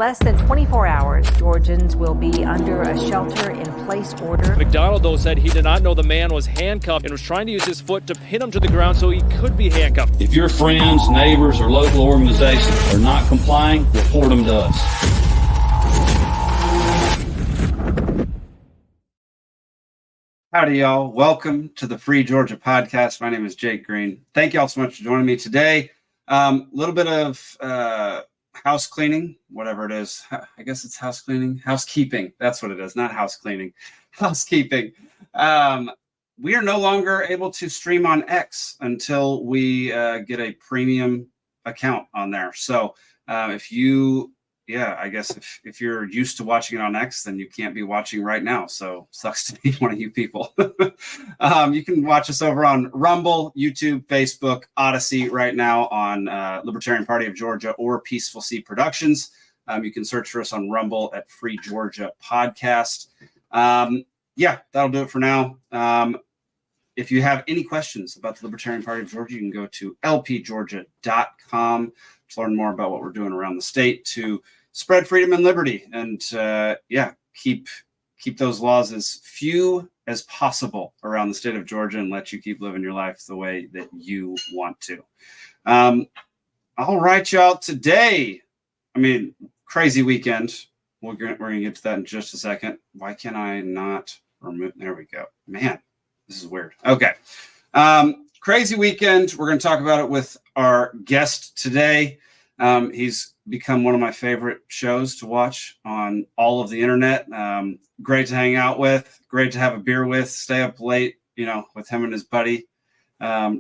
less than 24 hours, Georgians will be under a shelter-in-place order. McDonald, though, said he did not know the man was handcuffed and was trying to use his foot to pin him to the ground so he could be handcuffed. If your friends, neighbors, or local organizations are not complying, report them to us. Howdy, y'all. Welcome to the Free Georgia podcast. My name is Jake Green. Thank y'all so much for joining me today. A little bit of house cleaning, whatever it is. I guess it's house cleaning. Housekeeping. That's what it is. Not house cleaning. Housekeeping. We are no longer able to stream on X until we get a premium account on there. So if you're used to watching it on X, then you can't be watching right now. So sucks to be one of you people. You can watch us over on Rumble, YouTube, Facebook, Odyssey right now on Libertarian Party of Georgia or Peaceful Sea Productions. You can search for us on Rumble at Free Georgia Podcast. That'll do it for now. If you have any questions about the Libertarian Party of Georgia, you can go to lpgeorgia.com to learn more about what we're doing around the state to spread freedom and liberty, and keep those laws as few as possible around the state of Georgia and let you keep living your life the way that you want to. All right, y'all. Today, crazy weekend. We're gonna get to that in just a second. Why can I not remove? There we go. Man, this is weird. Okay. Crazy weekend. We're going to talk about it with our guest today. He's become one of my favorite shows to watch on all of the internet. Great to hang out with, great to have a beer with, stay up late, with him and his buddy,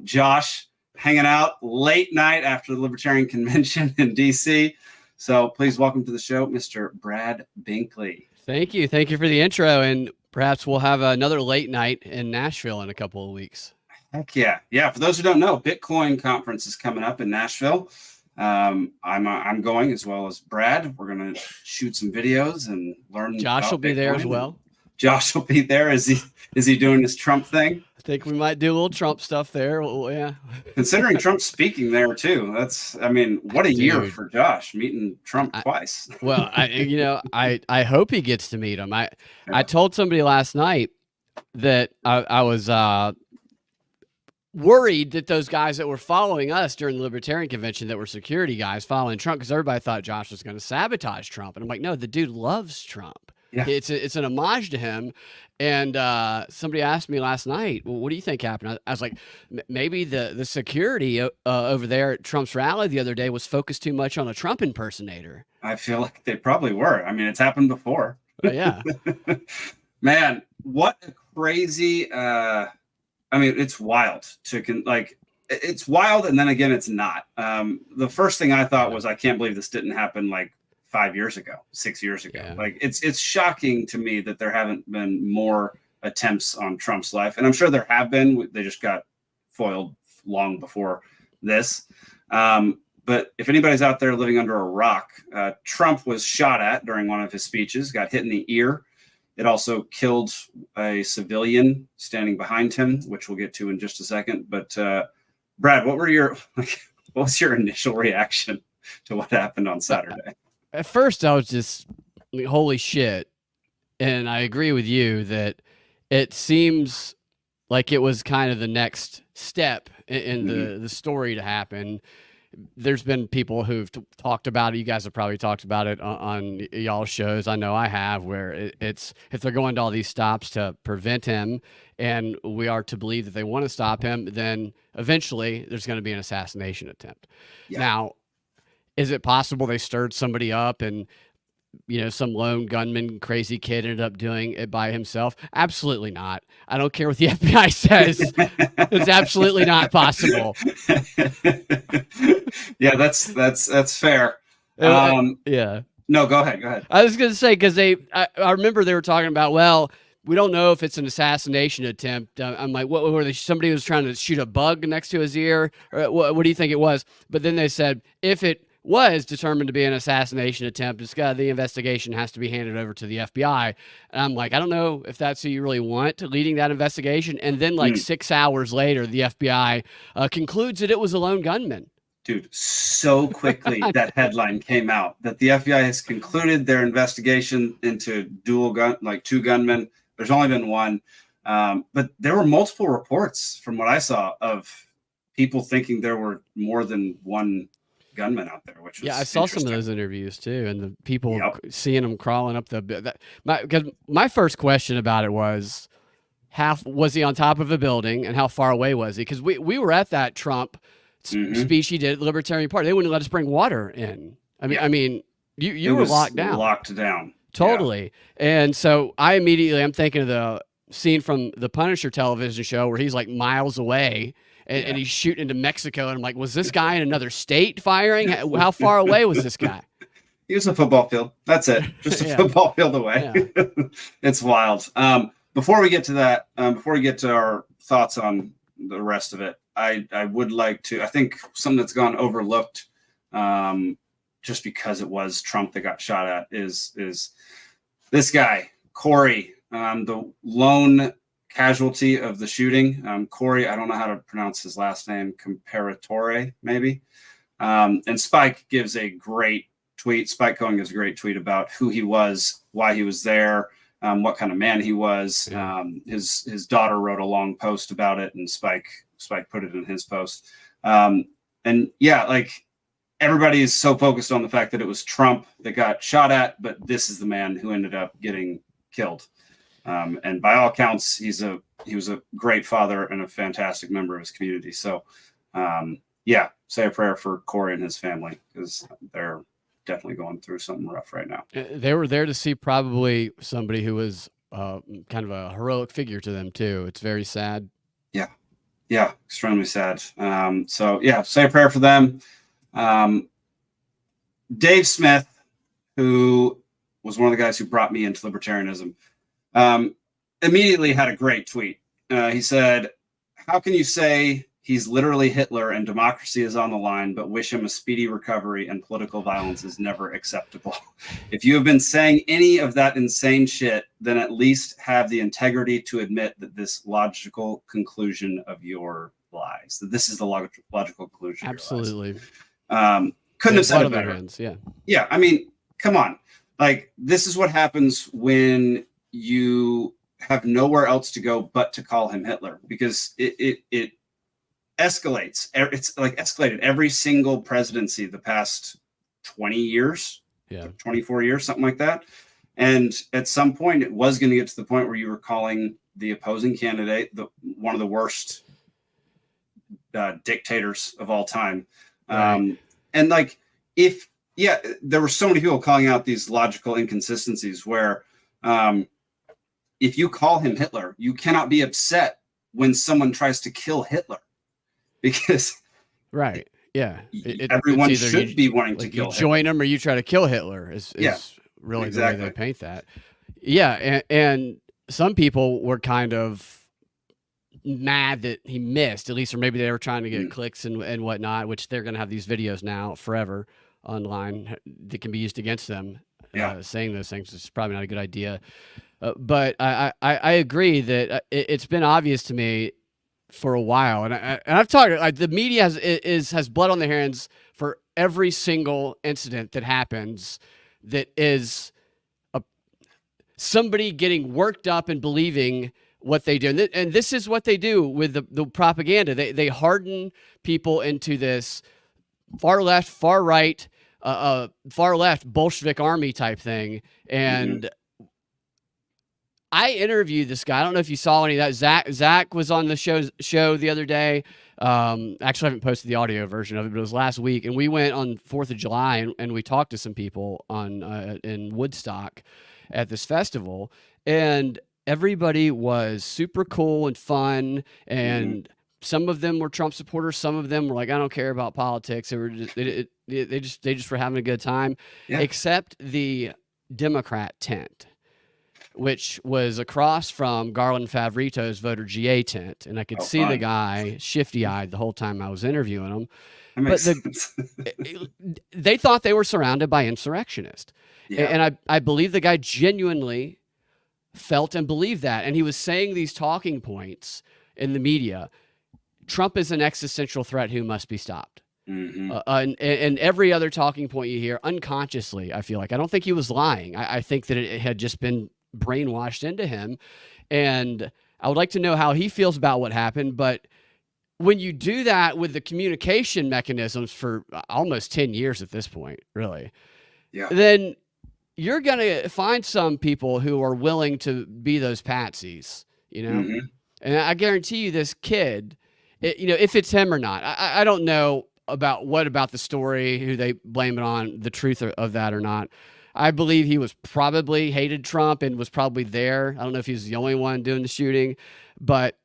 Josh, hanging out late night after the Libertarian Convention in DC. So please welcome to the show, Mr. Brad Binkley. Thank you. Thank you for the intro. And perhaps we'll have another late night in Nashville in a couple of weeks. Heck yeah. Yeah. For those who don't know, Bitcoin conference is coming up in Nashville. I'm going as well as Brad. We're going to shoot some videos and learn. Josh will be there as well. Josh will be there. Is he doing his Trump thing? I think we might do a little Trump stuff there. Well, yeah. Considering Trump's speaking there too. What a year for Josh meeting Trump twice. Well, I hope he gets to meet him. I told somebody last night that I was worried that those guys that were following us during the Libertarian Convention that were security guys following Trump, because everybody thought Josh was going to sabotage Trump. And I'm like, no, the dude loves Trump. Yeah. It's an homage to him. And somebody asked me last night, well, what do you think happened? I was like, maybe the security over there at Trump's rally the other day was focused too much on a Trump impersonator. I feel like they probably were. It's happened before. Yeah. Man, what a crazy... it's wild it's wild. And then again, it's not. The first thing I thought was, I can't believe this didn't happen like 5 years ago, 6 years ago. Yeah. It's shocking to me that there haven't been more attempts on Trump's life. And I'm sure there have been. They just got foiled long before this. But if anybody's out there living under a rock, Trump was shot at during one of his speeches, got hit in the ear. It also killed a civilian standing behind him, which we'll get to in just a second. But Brad, what was your initial reaction to what happened on Saturday? At first, I was just, holy shit. And I agree with you that it seems like it was kind of the next step in the story to happen. There's been people who've talked about it. You guys have probably talked about it on y'all's shows. I know I have, where it's if they're going to all these stops to prevent him, and we are to believe that they want to stop him, then eventually there's going to be an assassination attempt. Yeah. Now, is it possible they stirred somebody up and some lone gunman, crazy kid ended up doing it by himself? Absolutely not. I don't care what the FBI says. It's absolutely not possible. Yeah, that's fair. Yeah. No, go ahead. I was going to say, because I remember they were talking about, well, we don't know if it's an assassination attempt. I'm like, what were they? Somebody was trying to shoot a bug next to his ear? Or what do you think it was? But then they said, if it was determined to be an assassination attempt, the investigation has to be handed over to the FBI. And I'm like, I don't know if that's who you really want leading that investigation. And then 6 hours later, the FBI concludes that it was a lone gunman. Dude, so quickly that headline came out that the FBI has concluded their investigation into two gunmen. There's only been one. But there were multiple reports from what I saw of people thinking there were more than one gunman out there, which was I saw some of those interviews too, and the people seeing them crawling up because my first question about it was, how was he on top of a building and how far away was he? Because we were at that Trump speech he did at the Libertarian Party. They wouldn't let us bring water in. I mean, you were locked down. Locked down. Totally. Yeah. And so I'm thinking of the scene from the Punisher television show where he's like miles away and he's shooting into Mexico. And I'm like, was this guy in another state firing? How far away was this guy? He was a football field. That's it. Just a football field away. Yeah. It's wild. Before we get to that, before we get to our thoughts on the rest of it, I would like to, I think something that's gone overlooked, just because it was Trump that got shot at is this guy, Corey, the lone casualty of the shooting. Corey, I don't know how to pronounce his last name, Comparatore, maybe. And Spike gives a great tweet. Spike Cohen gives a great tweet about who he was, why he was there, what kind of man he was. His daughter wrote a long post about it, and Spike put it in his post. And yeah, like everybody is so focused on the fact that it was Trump that got shot at, but this is the man who ended up getting killed. And by all accounts, he was a great father and a fantastic member of his community. So say a prayer for Corey and his family, because they're definitely going through something rough right now. They were there to see probably somebody who was kind of a heroic figure to them too. It's very sad. Yeah, extremely sad. Say a prayer for them. Dave Smith, who was one of the guys who brought me into libertarianism, immediately had a great tweet. He said, "How can you say he's literally Hitler and democracy is on the line, but wish him a speedy recovery and political violence is never acceptable? If you have been saying any of that insane shit, then at least have the integrity to admit that this logical conclusion of your lies, that this is the logical conclusion." Absolutely. Couldn't have said it better. Yeah. I mean, come on. Like, this is what happens when you have nowhere else to go but to call him Hitler, because it escalates. It's like escalated every single presidency the past 20 years, 24 years, something like that. And at some point it was going to get to the point where you were calling the opposing candidate one of the worst dictators of all time. Right. And like, there were so many people calling out these logical inconsistencies where if you call him Hitler, you cannot be upset when someone tries to kill Hitler, because everyone should be wanting to kill Hitler. Join him or you try to kill Hitler is really the way they paint that. Yeah, and some people were kind of mad that he missed, at least, or maybe they were trying to get clicks and whatnot, which they're going to have these videos now forever online that can be used against them. Saying those things is probably not a good idea. But I agree that it's been obvious to me for a while, and I've talked. The media has blood on their hands for every single incident that happens. That is somebody getting worked up and believing what they do, and this is what they do with the propaganda. They harden people into this far left, far right, far left Bolshevik army type thing, and. I interviewed this guy. I don't know if you saw any of that. Zach was on the show the other day. Actually, I haven't posted the audio version of it, but it was last week. And we went on 4th of July and we talked to some people in Woodstock at this festival. And everybody was super cool and fun. And some of them were Trump supporters. Some of them were like, I don't care about politics. They were just they just were having a good time, except the Democrat tent, which was across from Garland Favorito's voter GA tent. And I could see the guy shifty-eyed the whole time I was interviewing him. But they thought they were surrounded by insurrectionists. Yeah. And I believe the guy genuinely felt and believed that. And he was saying these talking points in the media. Trump is an existential threat who must be stopped. And every other talking point you hear unconsciously, I feel like, I don't think he was lying. I think that it had just been brainwashed into him. And I would like to know how he feels about what happened. But when you do that with the communication mechanisms for almost 10 years at this point, really, then you're going to find some people who are willing to be those patsies, you know? And I guarantee you this kid, you know, if it's him or not, I don't know about the story, who they blame it on, the truth of that or not. I believe he was probably hated Trump and was probably there. I don't know if he's the only one doing the shooting, but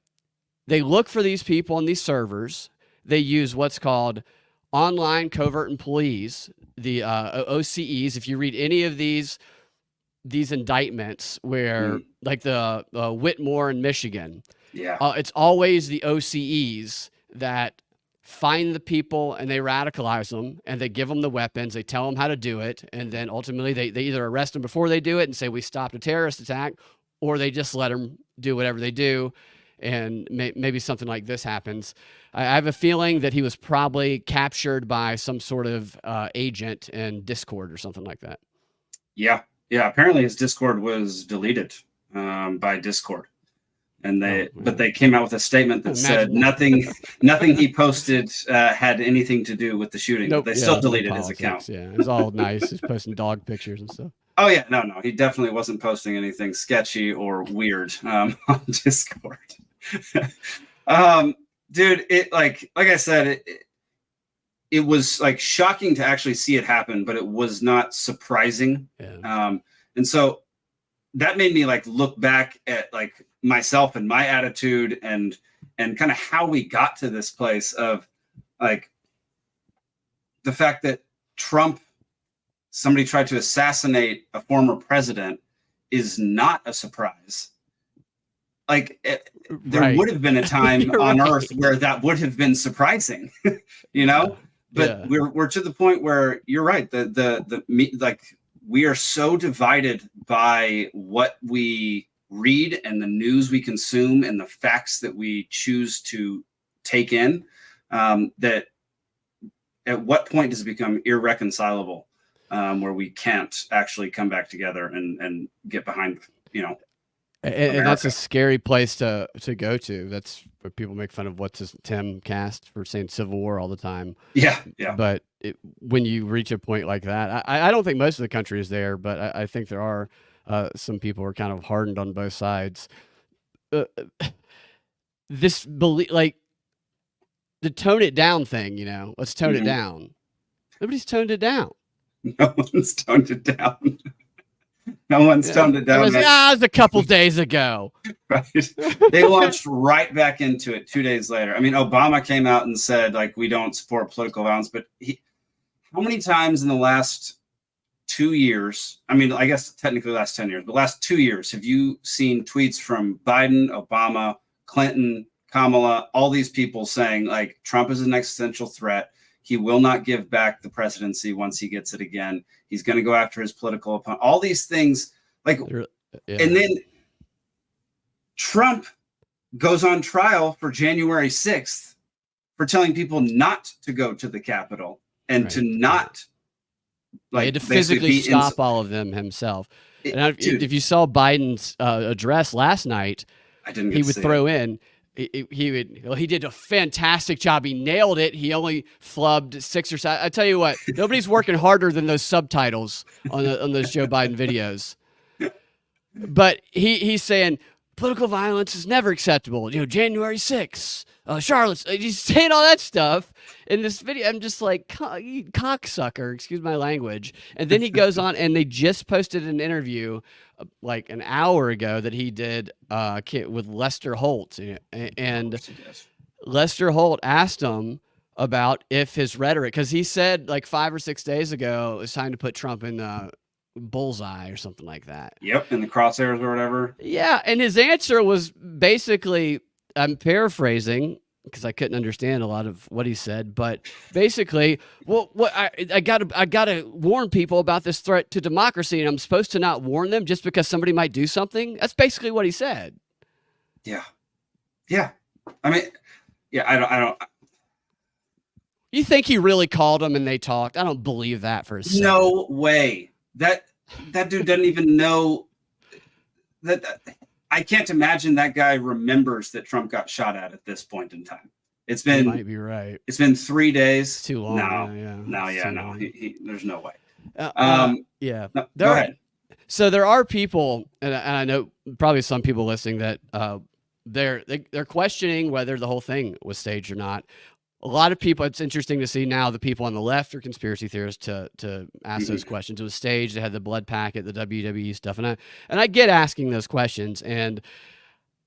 they look for these people on these servers. They use what's called online covert employees, the OCEs. If you read any of these indictments where like the Whitmore in Michigan, it's always the OCEs that find the people and they radicalize them and they give them the weapons. They tell them how to do it. And then ultimately they either arrest them before they do it and say, we stopped a terrorist attack, or they just let them do whatever they do. And maybe something like this happens. I have a feeling that he was probably captured by some sort of agent in Discord or something like that. Yeah. Apparently his Discord was deleted by Discord. And they came out with a statement that said nothing he posted had anything to do with the shooting. Nope. But they still deleted his account. Yeah, it was all nice. He's posting dog pictures and stuff. Oh yeah, no, he definitely wasn't posting anything sketchy or weird on Discord. Dude, it like I said, it was like shocking to actually see it happen, but it was not surprising. Yeah. And so that made me like look back at like myself and my attitude and kind of how we got to this place of like the fact that somebody tried to assassinate a former president is not a surprise. Like there would have been a time on Earth where that would have been surprising, you know, but we're to the point where you're right. Like we are so divided by what we read and the news we consume and the facts that we choose to take in, that at what point does it become irreconcilable, where we can't actually come back together and get behind, you know, and that's a scary place to go to. That's where people make fun of Tim Cast for saying Civil War all the time. Yeah. But when you reach a point like that, I don't think most of the country is there, but I think there are some people who are kind of hardened on both sides. This belief, like the tone it down thing, you know, let's tone it down. Nobody's toned it down. No one's toned it down. No one's toned it down. It was a couple days ago. Right. They launched right back into it 2 days later. I mean, Obama came out and said, like, we don't support political violence. But how many times in the last 2 years, I mean, I guess technically last 10 years, but last 2 years, have you seen tweets from Biden, Obama, Clinton, Kamala, all these people saying, like, Trump is an existential threat. He will not give back the presidency once he gets it again. He's going to go after his political opponent. All these things, like, and then Trump goes on trial for January 6th for telling people not to go to the Capitol and to not, like, he had to physically stop all of them himself. And if you saw Biden's address last night, he would throw in. He did a fantastic job. He nailed it. He only flubbed 6 or 7. I tell you what, nobody's working harder than those subtitles on those Joe Biden videos. But he's saying political violence is never acceptable. You know, January 6th, Charlotte. He's saying all that stuff in this video. I'm just like, cocksucker, excuse my language. And then he goes on, and they just posted an interview like an hour ago that he did with Lester Holt, and Lester Holt asked him about if his rhetoric, because he said like 5 or 6 days ago it's time to put Trump in the bullseye or something like that. Yep, in the crosshairs or whatever. Yeah, and his answer was basically, I'm paraphrasing because I couldn't understand a lot of what he said, but basically, well, I gotta warn people about this threat to democracy, and I'm supposed to not warn them just because somebody might do something. That's basically what he said. Yeah. I mean, yeah, I don't. You think he really called him and they talked? I don't believe that for a second. No way. That dude doesn't even know that. I can't imagine that guy remembers that Trump got shot at this point in time. It's been, you might be right. It's been 3 days. It's too long. No. There's no way. Yeah. No, go ahead. So there are people, and I know probably some people listening that they're questioning whether the whole thing was staged or not. A lot of people, it's interesting to see now the people on the left are conspiracy theorists to ask those questions. It was staged. They had the blood packet, the WWE stuff, and I get asking those questions, and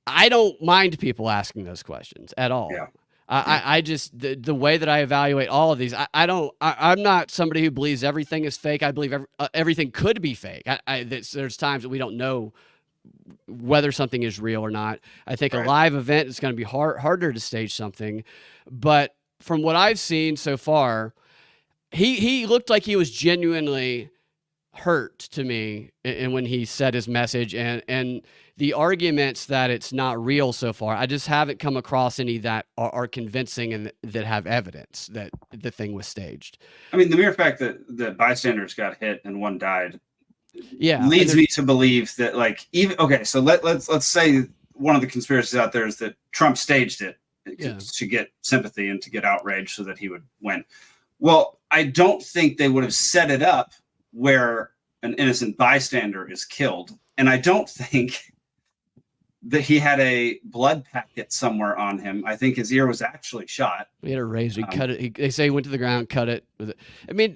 I don't mind people asking those questions at all. Yeah. I just the way that I evaluate all of these, I'm not somebody who believes everything is fake. I believe everything could be fake. There's times that we don't know whether something is real or not. I think a live event is going to be harder to stage something, but from what I've seen so far, he looked like he was genuinely hurt to me, and when he said his message, and the arguments that it's not real so far, I just haven't come across any that are convincing and that have evidence that the thing was staged. I mean, the mere fact that the bystanders got hit and one died, leads me to believe that, like, even okay. So let's say one of the conspiracies out there is that Trump staged it to get sympathy and to get outrage so that he would win. Well, I don't think they would have set it up where an innocent bystander is killed, and I don't think that he had a blood packet somewhere on him. I think his ear was actually shot. He had a razor. He cut it. They say he went to the ground, cut it with it. I mean,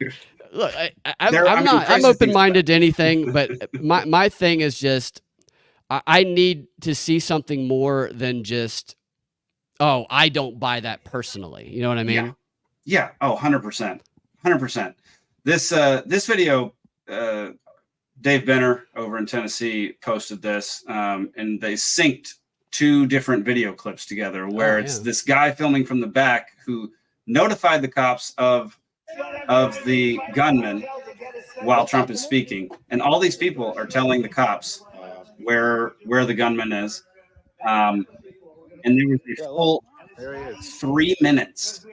look, I'm open-minded to anything, but my thing is just I need to see something more than just, oh, I don't buy that personally. You know what I mean? Yeah. Oh, 100%. 100%. This video, Dave Benner over in Tennessee posted this, and they synced two different video clips together where it's this guy filming from the back who notified the cops of the gunman while Trump is speaking. And all these people are telling the cops where the gunman is. And there was a full 3 minutes.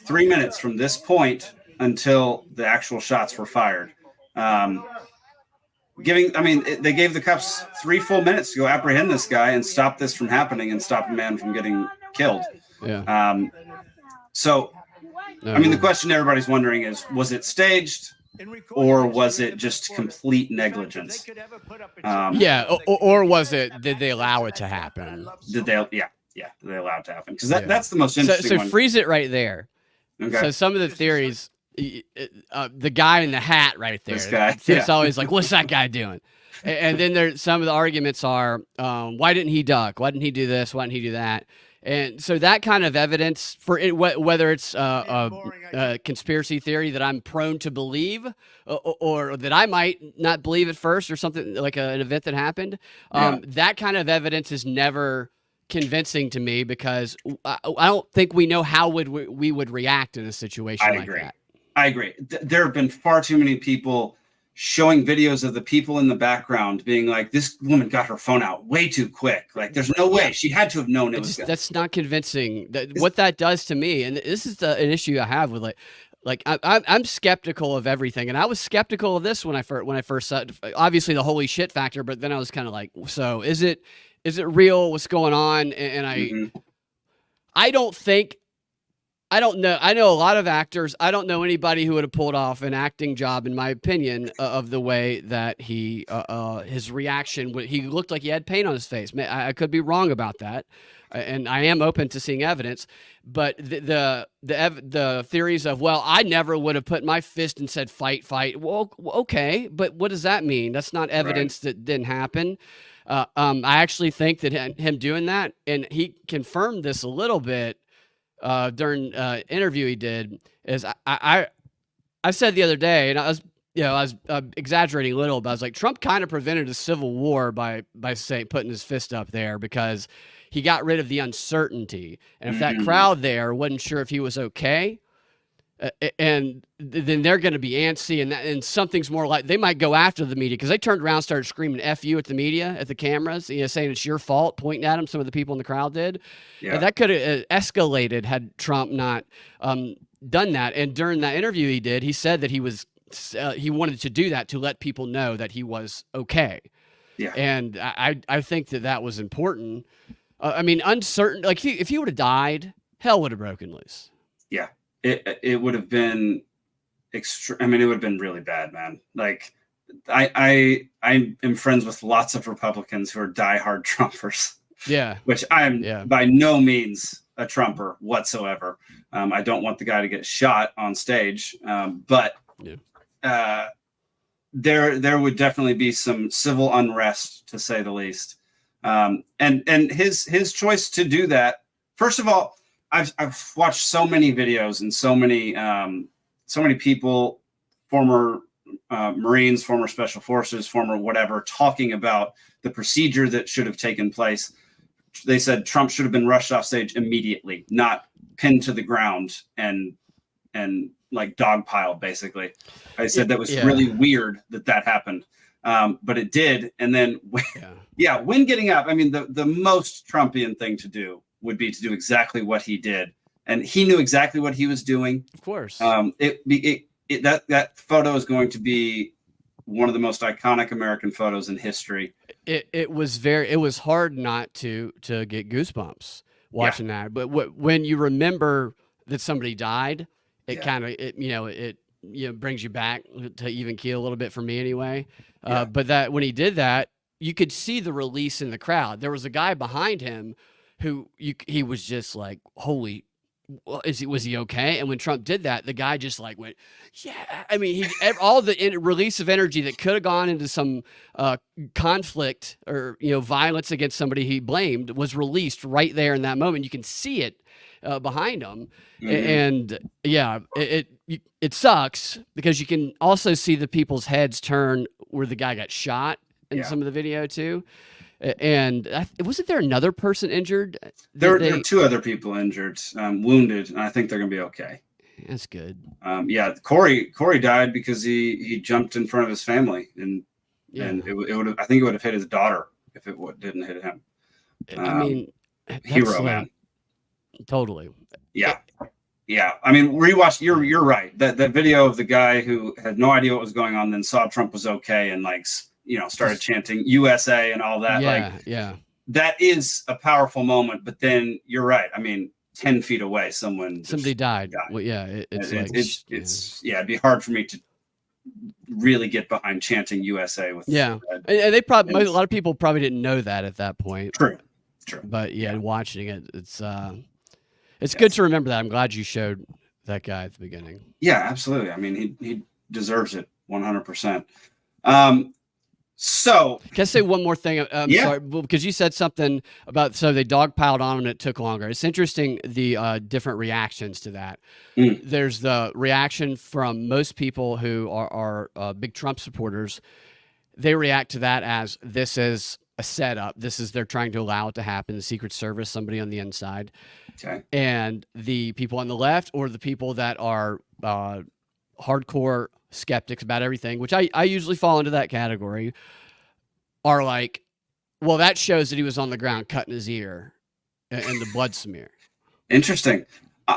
3 minutes from this point until the actual shots were fired. They gave the cops 3 full minutes to go apprehend this guy and stop this from happening and stop a man from getting killed. Yeah. The question everybody's wondering is, was it staged or was it just complete negligence? Or was it, did they allow it to happen? Did they allow it to happen? Because that's the most interesting one. So freeze it right there. Okay. So some of the theories, the guy in the hat right there. This guy. It's always like, what's that guy doing? And then there's some of the arguments are, why didn't he duck? Why didn't he do this? Why didn't he do that? And so that kind of evidence for it, whether it's a conspiracy theory that I'm prone to believe, or that I might not believe at first, or something like an event that happened, that kind of evidence is never convincing to me, because I don't think we know how we would react in a situation like that. I agree. There have been far too many people showing videos of the people in the background being like, this woman got her phone out way too quick. Like, there's no way. She had to have known it was good. That's not convincing. What that does to me, and this is an issue I have with I'm skeptical of everything, and I was skeptical of this when I first saw, obviously the holy shit factor, but then I was kind of like, so is it real? What's going on? And I don't know. I know a lot of actors. I don't know anybody who would have pulled off an acting job, in my opinion, of the way that he, his reaction. He looked like he had pain on his face. I could be wrong about that, and I am open to seeing evidence. But the theories of, well, I never would have put my fist and said fight. Well, okay, but what does that mean? That's not evidence that didn't happen. I actually think that him doing that, and he confirmed this a little bit during interview he did, is I said the other day, and I was exaggerating a little, but I was like, Trump kind of prevented a civil war by putting his fist up there, because he got rid of the uncertainty. And if that crowd there wasn't sure if he was okay, and then they're going to be antsy, and something's more like they might go after the media because they turned around and started screaming "F you" at the media, at the cameras, saying it's your fault, pointing at them. Some of the people in the crowd did. Yeah. That could have escalated had Trump not done that. And during that interview he did, he said that he wanted to do that to let people know that he was okay. Yeah. And I think that was important. I mean, uncertain. Like if he would have died, hell would have broken loose. Yeah. It would have been I mean, it would have been really bad, man. Like I am friends with lots of Republicans who are diehard Trumpers. Yeah. Which I'm by no means a Trumper whatsoever. I don't want the guy to get shot on stage. But there would definitely be some civil unrest, to say the least. And his choice to do that, first of all, I've watched so many videos and so many people, former Marines, former Special Forces, former whatever, talking about the procedure that should have taken place. They said Trump should have been rushed off stage immediately, not pinned to the ground and like dogpiled, basically. I said that was really weird that happened, but it did. And then, when getting up, I mean, the most Trumpian thing to do would be to do exactly what he did, and he knew exactly what he was doing. Of course, that photo is going to be one of the most iconic American photos in history. It was hard not to get goosebumps watching that, but when you remember that somebody died, it kind of it brings you back to even keel a little bit for me anyway. But that when he did that, you could see the release in the crowd. There was a guy behind him who he was just like, holy, was he okay? And when Trump did that, the guy just like went, yeah. I mean, all the release of energy that could have gone into some conflict or violence against somebody he blamed was released right there in that moment. You can see it behind him, and it sucks because you can also see the people's heads turn where the guy got shot in some of the video too. And wasn't there another person injured? There are two other people injured, wounded, and I think they're gonna be okay. That's good. Corey died because he jumped in front of his family, and it would have. I think it would have hit his daughter if it didn't hit him. I mean, hero, man. Totally. Yeah. I mean, rewatch. You're right. That video of the guy who had no idea what was going on, then saw Trump was okay, and started chanting USA and all that. That is a powerful moment. But then you're right. I mean, 10 feet away, somebody died. Well, it'd be hard for me to really get behind chanting USA with. And they probably, a lot of people probably didn't know that at that point. True. But watching it, it's good to remember that. I'm glad you showed that guy at the beginning. Yeah, absolutely. I mean, he deserves it 100%. So can I say one more thing? Sorry, because you said something about, so they dogpiled on him and it took longer. It's interesting, the different reactions to that. There's the reaction from most people who are big Trump supporters. They react to that as this is a setup. They're trying to allow it to happen. The Secret Service, somebody on the inside. Okay. And the people on the left, or the people that are hardcore skeptics about everything, which I usually fall into that category, are like, well, that shows that he was on the ground cutting his ear and the blood smear. Interesting.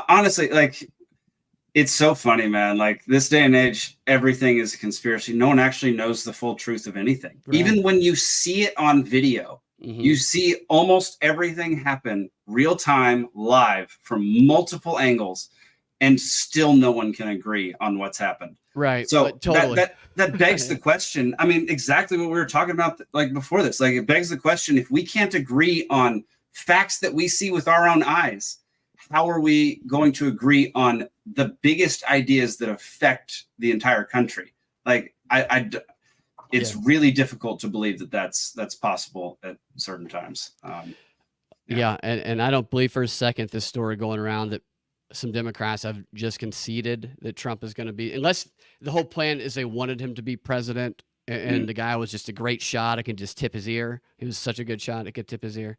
Honestly, it's so funny, man. Like, this day and age, everything is a conspiracy. No one actually knows the full truth of anything. Right. Even when you see it on video, you see almost everything happen real time, live, from multiple angles, and still no one can agree on what's happened. Right. So totally. that begs the question. I mean, exactly what we were talking about before this. It begs the question, if we can't agree on facts that we see with our own eyes, how are we going to agree on the biggest ideas that affect the entire country? It's really difficult to believe that that's possible at certain times. And I don't believe for a second this story going around that some Democrats have just conceded that Trump is going to be, unless the whole plan is they wanted him to be president, and the guy was just a great shot. I can just tip his ear. He was such a good shot. I could tip his ear.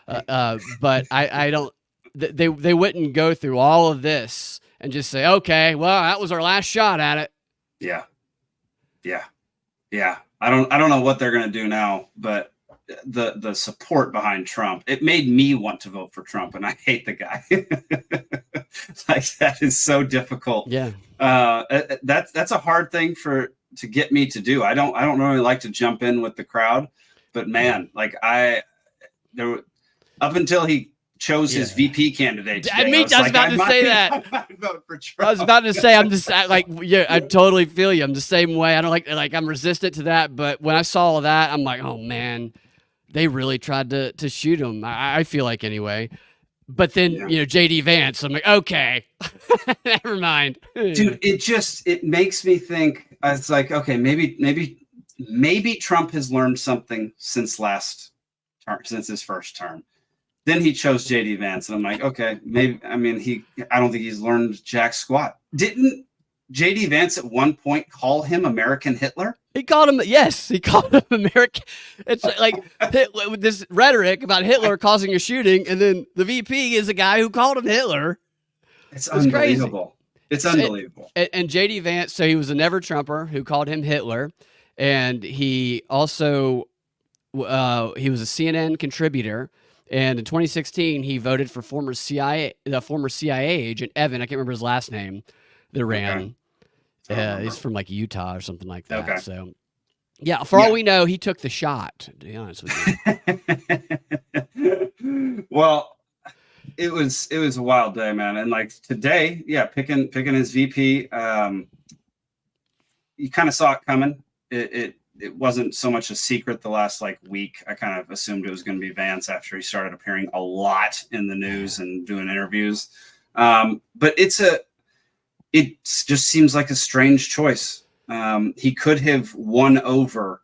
But I don't. They wouldn't go through all of this and just say, okay, well, that was our last shot at it. Yeah. I don't know what they're going to do now, but the support behind Trump, it made me want to vote for Trump, and I hate the guy. Like, that is so difficult. Yeah. That's a hard thing to get me to do. I don't really like to jump in with the crowd, but man, like up until he chose his VP candidate today, I was about to say that. I might vote for Trump. I was about to say, I totally feel you. I'm the same way. I don't like I'm resistant to that. But when I saw all that, I'm like, oh man, they really tried to shoot him. I feel like anyway. But then, JD Vance, I'm like, okay, never mind. Dude, it makes me think, it's like, okay, maybe Trump has learned something since his first term. Then he chose JD Vance, and I'm like, okay, maybe. I mean, I don't think he's learned jack squat. Didn't JD Vance at one point call him American Hitler? He called him, yes, he called him American. It's like with this rhetoric about Hitler causing a shooting, and then the VP is a guy who called him Hitler. It's unbelievable. Crazy. It's unbelievable. And JD Vance, so he was a never Trumper who called him Hitler, and he also he was a CNN contributor. And in 2016, he voted for the former CIA agent, Evan, I can't remember his last name, that ran. He's from like Utah or something like that. Okay. So, yeah, for all we know, he took the shot, to be honest with you. Well, it was a wild day, man. And like today, picking his VP, you kind of saw it coming. It wasn't so much a secret the last week. I kind of assumed it was going to be Vance after he started appearing a lot in the news and doing interviews. But it just seems like a strange choice. He could have won over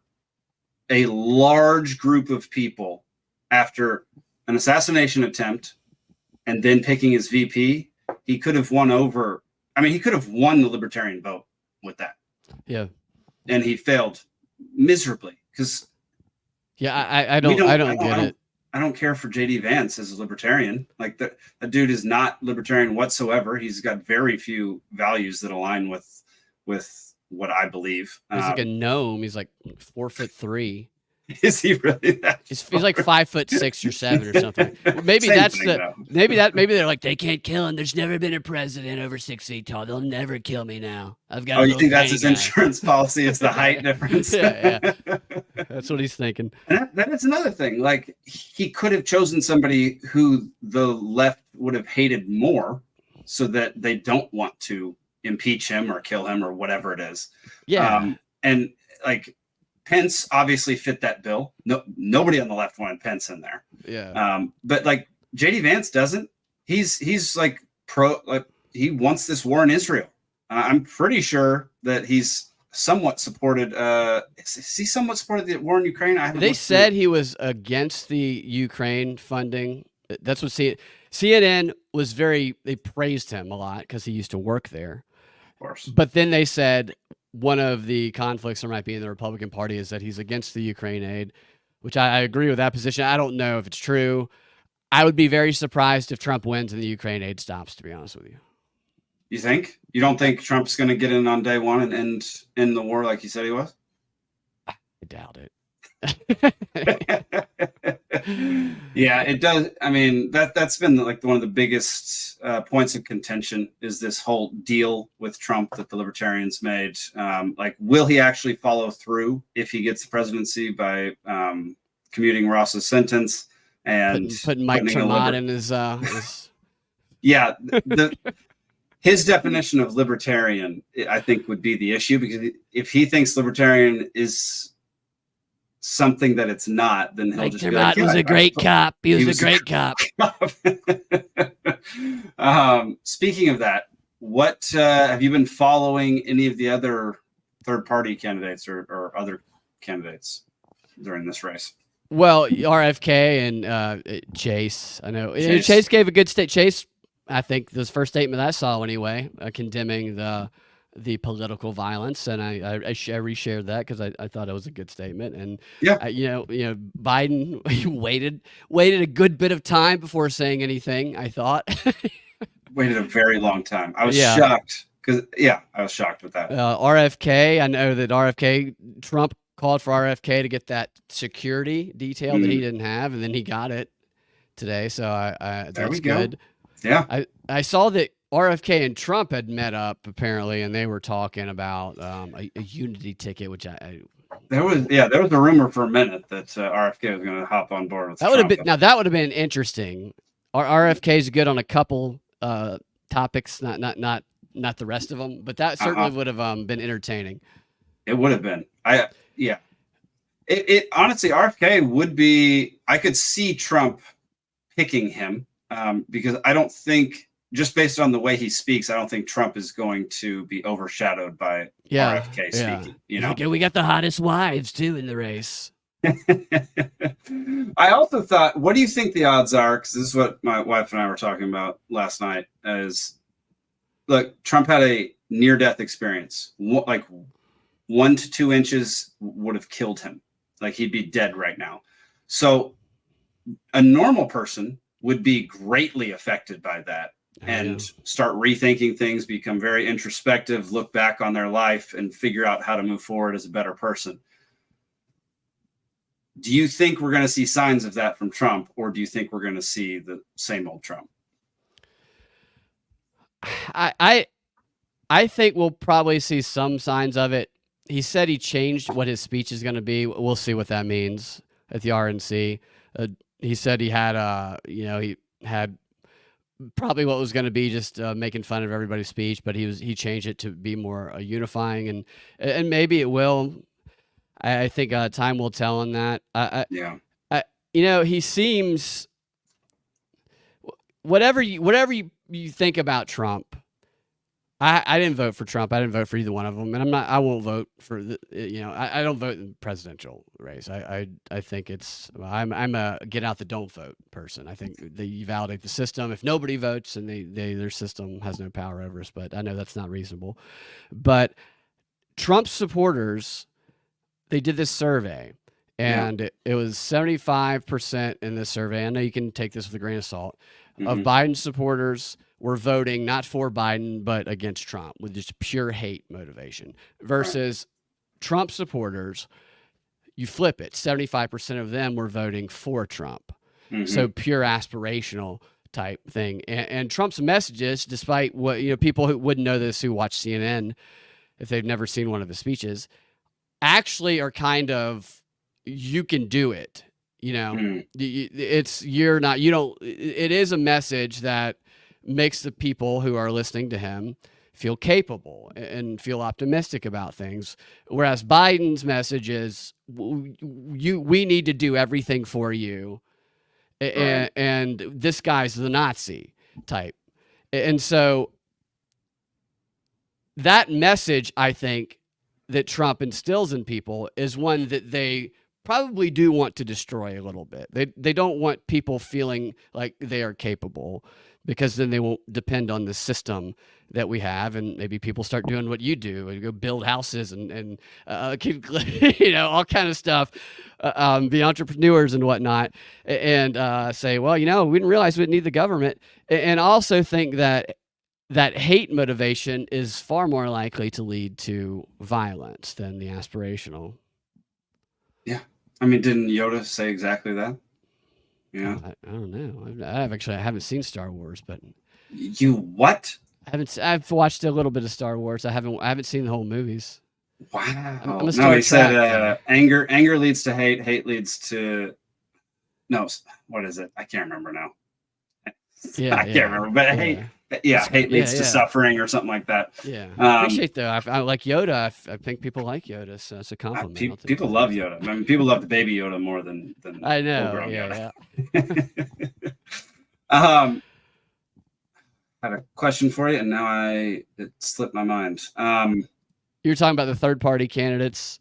a large group of people after an assassination attempt and then picking his VP. He could have won the Libertarian vote with that. Yeah. And he failed miserably because I don't get it. I don't care for JD Vance as a Libertarian. Like that dude is not Libertarian whatsoever. He's got very few values that align with what I believe. He's like a gnome. He's like 4'3". Is he really that? He's like 5'6" or 7 or something. Maybe that's maybe they're like, they can't kill him. There's never been a president over 6 feet tall. They'll never kill me now. I've got. Oh, you think that's his insurance policy? Is the height difference? Yeah. That's what he's thinking. And that is another thing. Like he could have chosen somebody who the left would have hated more, so that they don't want to impeach him or kill him or whatever it is. Yeah. And like. Pence obviously fit that bill. No, nobody on the left wanted Pence in there. Yeah. But like JD Vance doesn't. He's like he wants this war in Israel. I'm pretty sure that he's somewhat supported. Is he somewhat supported the war in Ukraine? They said he was against the Ukraine funding. That's what CNN was they praised him a lot because he used to work there. Of course. But then they said, one of the conflicts there might be in the Republican Party is that he's against the Ukraine aid, which I agree with that position. I don't know if it's true. I would be very surprised if Trump wins and the Ukraine aid stops, to be honest with you. You think? You don't think Trump's going to get in on day one and end the war like he said he was? I doubt it. Yeah, it does. I mean, that's been like one of the biggest points of contention is this whole deal with Trump that the Libertarians made. Like, will he actually follow through if he gets the presidency by commuting Ross's sentence and putting Mike Tremont in his yeah, his definition of libertarian, I think, would be the issue, because if he thinks libertarian is something that it's not, then he'll just be like, was a great cop. He was a great cop. Speaking of that, what have you been following any of the other third-party candidates or other candidates during this race? Well, RFK and Chase. I know Chase gave a good Chase, I think, this first statement I saw anyway, condemning the political violence, and I reshared that because I thought it was a good statement. And Biden, he waited a good bit of time before saying anything, I thought. waited a very long time. I was Yeah. shocked because, I was shocked with that. RFK, I know that Trump called for RFK to get that security detail that he didn't have, and then he got it today. So that's good. Yeah. I saw that RFK and Trump had met up apparently, and they were talking about a unity ticket, which there was a rumor for a minute that RFK was going to hop on board with that. That would have been interesting. RFK is good on a couple topics, not the rest of them, but that certainly would have been entertaining. It would have been. It honestly, RFK would be. I could see Trump picking him because I don't think, just based on the way he speaks, I don't think Trump is going to be overshadowed by RFK speaking. You know, we got the hottest wives too in the race. I also thought, what do you think the odds are? Because this is what my wife and I were talking about last night. Look, Trump had a near-death experience. Like 1 to 2 inches would have killed him. Like he'd be dead right now. So a normal person would be greatly affected by that and start rethinking things, become very introspective, look back on their life and figure out how to move forward as a better person. Do you think we're going to see signs of that from Trump, or do you think we're going to see the same old Trump? I think we'll probably see some signs of it. He said he changed what his speech is going to be. We'll see what that means at the RNC. He said he had, he had probably what was going to be just making fun of everybody's speech, but he changed it to be more unifying, and maybe it will. I think time will tell on that. He seems, whatever you think about Trump. I didn't vote for Trump. I didn't vote for either one of them, and I won't vote for I don't vote in the presidential race. I think I'm a get out the don't vote person. I think they validate the system. If nobody votes, and their system has no power over us, but I know that's not reasonable. But Trump's supporters, they did this survey, and it was 75% in this survey. I know you can take this with a grain of salt. Of Biden supporters were voting not for Biden, but against Trump with just pure hate motivation, versus Trump supporters. You flip it. 75% of them were voting for Trump. So pure aspirational type thing. And Trump's messages, despite what, people who wouldn't know this, who watch CNN, if they've never seen one of his speeches, actually are kind of, you can do it. It is a message that makes the people who are listening to him feel capable and feel optimistic about things. Whereas Biden's message is, we need to do everything for you. And this guy's the Nazi type. And so that message, I think, that Trump instills in people is one that they probably do want to destroy a little bit. They don't want people feeling like they are capable, because then they won't depend on the system that we have, and maybe people start doing what you do and go build houses and all kind of stuff, be entrepreneurs and whatnot, and say, well, we didn't realize we didn't need the government, and also think that hate motivation is far more likely to lead to violence than the aspirational. Yeah. I mean, didn't Yoda say exactly that? Yeah. I don't know. I haven't seen Star Wars, but you what? I've watched a little bit of Star Wars. I haven't seen the whole movies. Wow. I'm a no, he said anger leads to hate. Hate leads to what is it? I can't remember now. I can't remember. But hate leads to suffering or something like that. Yeah. I appreciate that. I like Yoda. I think people like Yoda, so it's a compliment. People love Yoda. I mean, people love the baby Yoda more than I know. Yoda. I had a question for you, and now it slipped my mind. You're talking about the third-party candidates.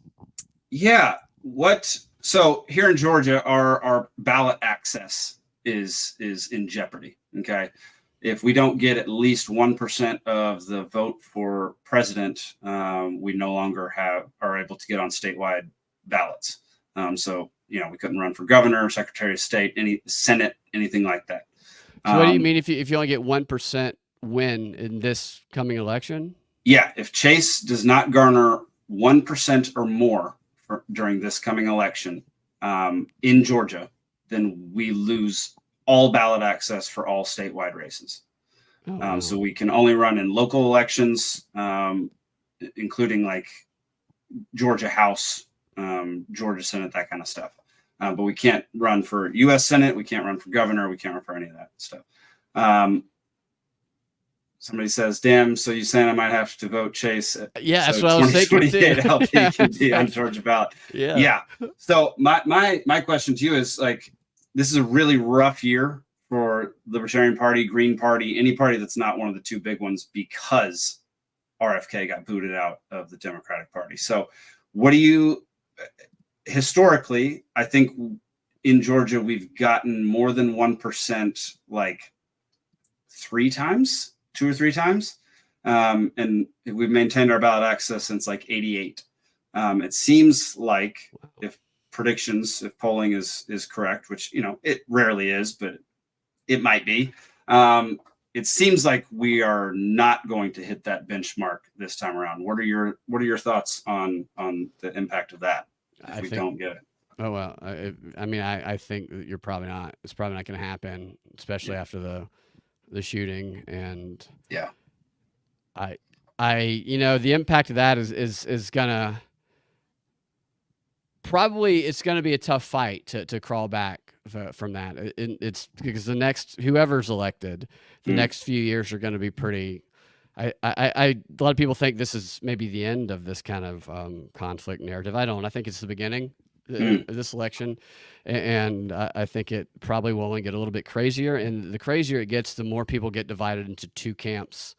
Yeah. So here in Georgia, our ballot access is in jeopardy. Okay. If we don't get at least 1% of the vote for president, we no longer are able to get on statewide ballots. So we couldn't run for governor, secretary of state, any Senate, anything like that. So what do you mean if you only get 1%? win in this coming election? Yeah, if Chase does not garner 1% or more during this coming election in Georgia, then we lose all ballot access for all statewide races. Oh, wow. So we can only run in local elections, including like Georgia House, Georgia Senate, that kind of stuff. But we can't run for U.S. Senate. We can't run for governor. We can't run for any of that stuff. Somebody says, "Damn, so you saying I might have to vote Chase?" Yeah, so that's what I was thinking too. LP can be on Georgia ballot. Yeah. So my question to you is, like, this is a really rough year for Libertarian Party, Green Party, any party that's not one of the two big ones, because RFK got booted out of the Democratic Party. So what do you, historically, I think in Georgia, we've gotten more than 1%, like 2 or 3 times. And we've maintained our ballot access since like 88. It seems like if polling is correct, which, it rarely is, but it might be. It seems like we are not going to hit that benchmark this time around. What are your thoughts on the impact of that if we don't get it? Oh, well, I think that you're probably not. It's probably not going to happen, especially after the shooting. And yeah, the impact of that is gonna probably, it's gonna be a tough fight to crawl back from that. It's because whoever's elected, the next few years are going to be pretty. A lot of people think this is maybe the end of this kind of conflict narrative. I don't. I think it's the beginning of this election, and I think it probably will only get a little bit crazier. And the crazier it gets, the more people get divided into two camps,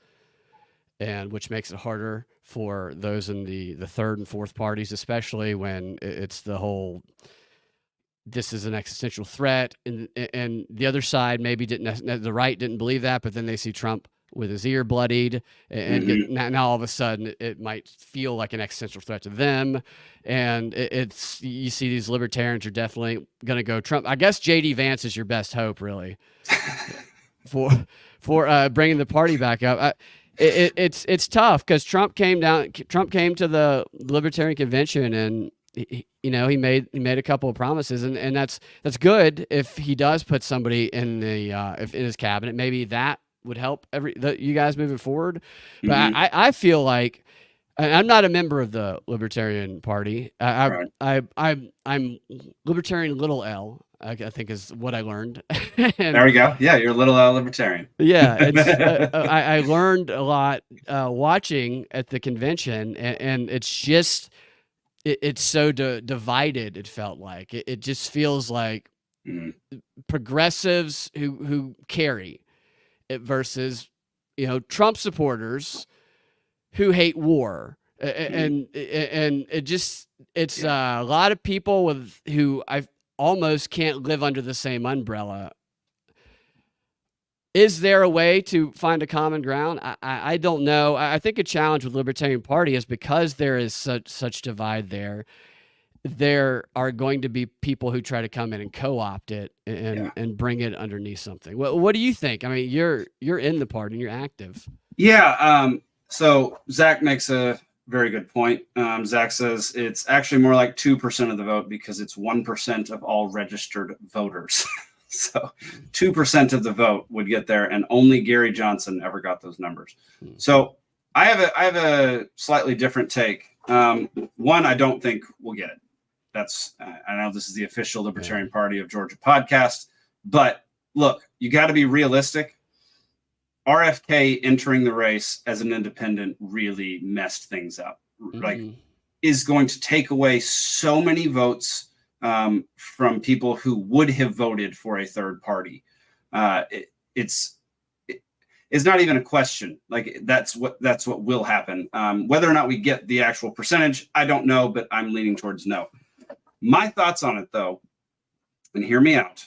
and which makes it harder for those in the third and fourth parties, especially when it's the whole, this is an existential threat, and the other side maybe the right didn't believe that, but then they see Trump with his ear bloodied, and now all of a sudden it might feel like an existential threat to them, and you see these libertarians are definitely going to go Trump. I guess JD Vance is your best hope, really, for bringing the party back up. It's tough because Trump came to the Libertarian convention, and he made a couple of promises, and that's good if he does put somebody in in his cabinet. Maybe that would help you guys moving forward. But I feel like, I'm not a member of the Libertarian Party. I'm Libertarian little L, I think is what I learned. There we go. Yeah, you're a little libertarian. Yeah, I learned a lot watching at the convention, and it's just it's so divided. It felt like it just feels like progressives who carry it versus Trump supporters who hate war, and it's a lot of people who I almost can't live under the same umbrella. Is there a way to find a common ground? I don't know. I think a challenge with Libertarian Party is because there is such divide there. There are going to be people who try to come in and co-opt it and bring it underneath something. What do you think? I mean, you're in the party and you're active. Yeah. So Zach makes a very good point. Zach says it's actually more like 2% of the vote because it's 1% of all registered voters. So 2% of the vote would get there, and only Gary Johnson ever got those numbers. So I have a slightly different take. One, I don't think we'll get it. That's I know this is the official Libertarian Party of Georgia podcast, but look, you got to be realistic. RFK entering the race as an independent really messed things up. Like, is going to take away so many votes from people who would have voted for a third party. It's not even a question. Like, that's what will happen. Whether or not we get the actual percentage, I don't know, but I'm leaning towards no. My thoughts on it, though, and hear me out.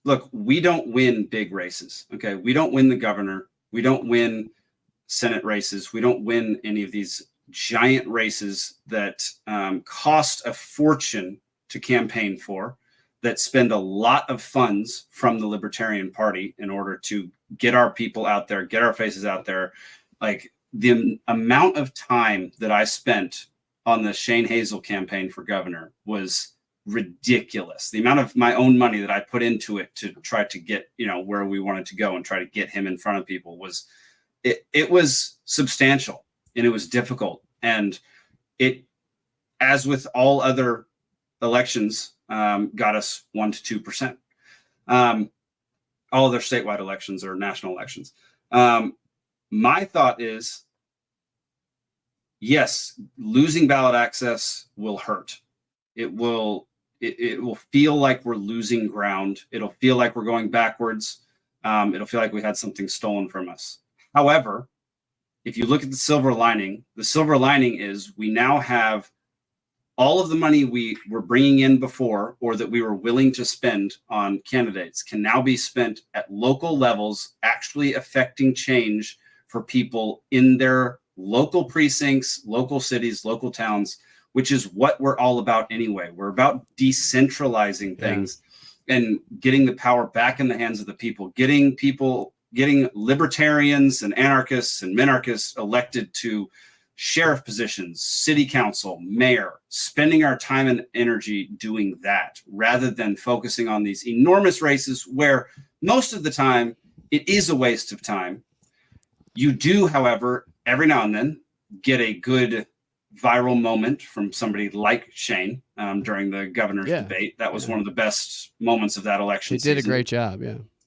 Look, we don't win big races. Okay, we don't win the governor. We don't win Senate races. We don't win any of these giant races that cost a fortune to campaign for, that spend a lot of funds from the Libertarian Party in order to get our people out there, get our faces out there. Like the amount of time that I spent on the Shane Hazel campaign for governor was ridiculous. The amount of my own money that I put into it to try to get, where we wanted to go and try to get him in front of people was, it was substantial and it was difficult. And it, as with all other elections, got us 1 to 2%. All other statewide elections or national elections. My thought is, yes, losing ballot access will hurt. It will feel like we're losing ground. It'll feel like we're going backwards. It'll feel like we had something stolen from us. However, if you look at the silver lining is we now have all of the money we were bringing in before, or that we were willing to spend on candidates, can now be spent at local levels, actually affecting change for people in their local precincts, local cities, local towns, which is what we're all about anyway. We're about decentralizing things and getting the power back in the hands of the people, getting libertarians and anarchists and minarchists elected to sheriff positions, city council, mayor, spending our time and energy doing that rather than focusing on these enormous races where most of the time it is a waste of time. You do, however, every now and then get a good viral moment from somebody like Shane during the governor's debate. That was one of the best moments of that election season. He did a great job.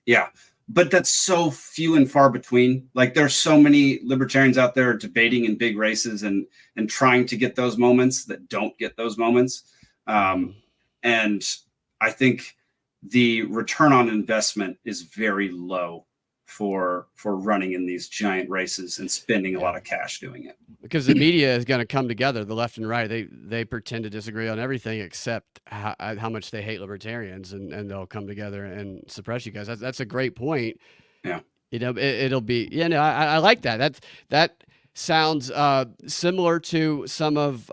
Yeah. But that's so few and far between. Like there's so many libertarians out there debating in big races and trying to get those moments that don't get those moments. And I think the return on investment is very low for running in these giant races and spending a lot of cash doing it. Because the media is going to come together, the left and right. They pretend to disagree on everything except how much they hate libertarians, and they'll come together and suppress you guys. That's a great point. Yeah. It'll be, I like that. That sounds similar to some of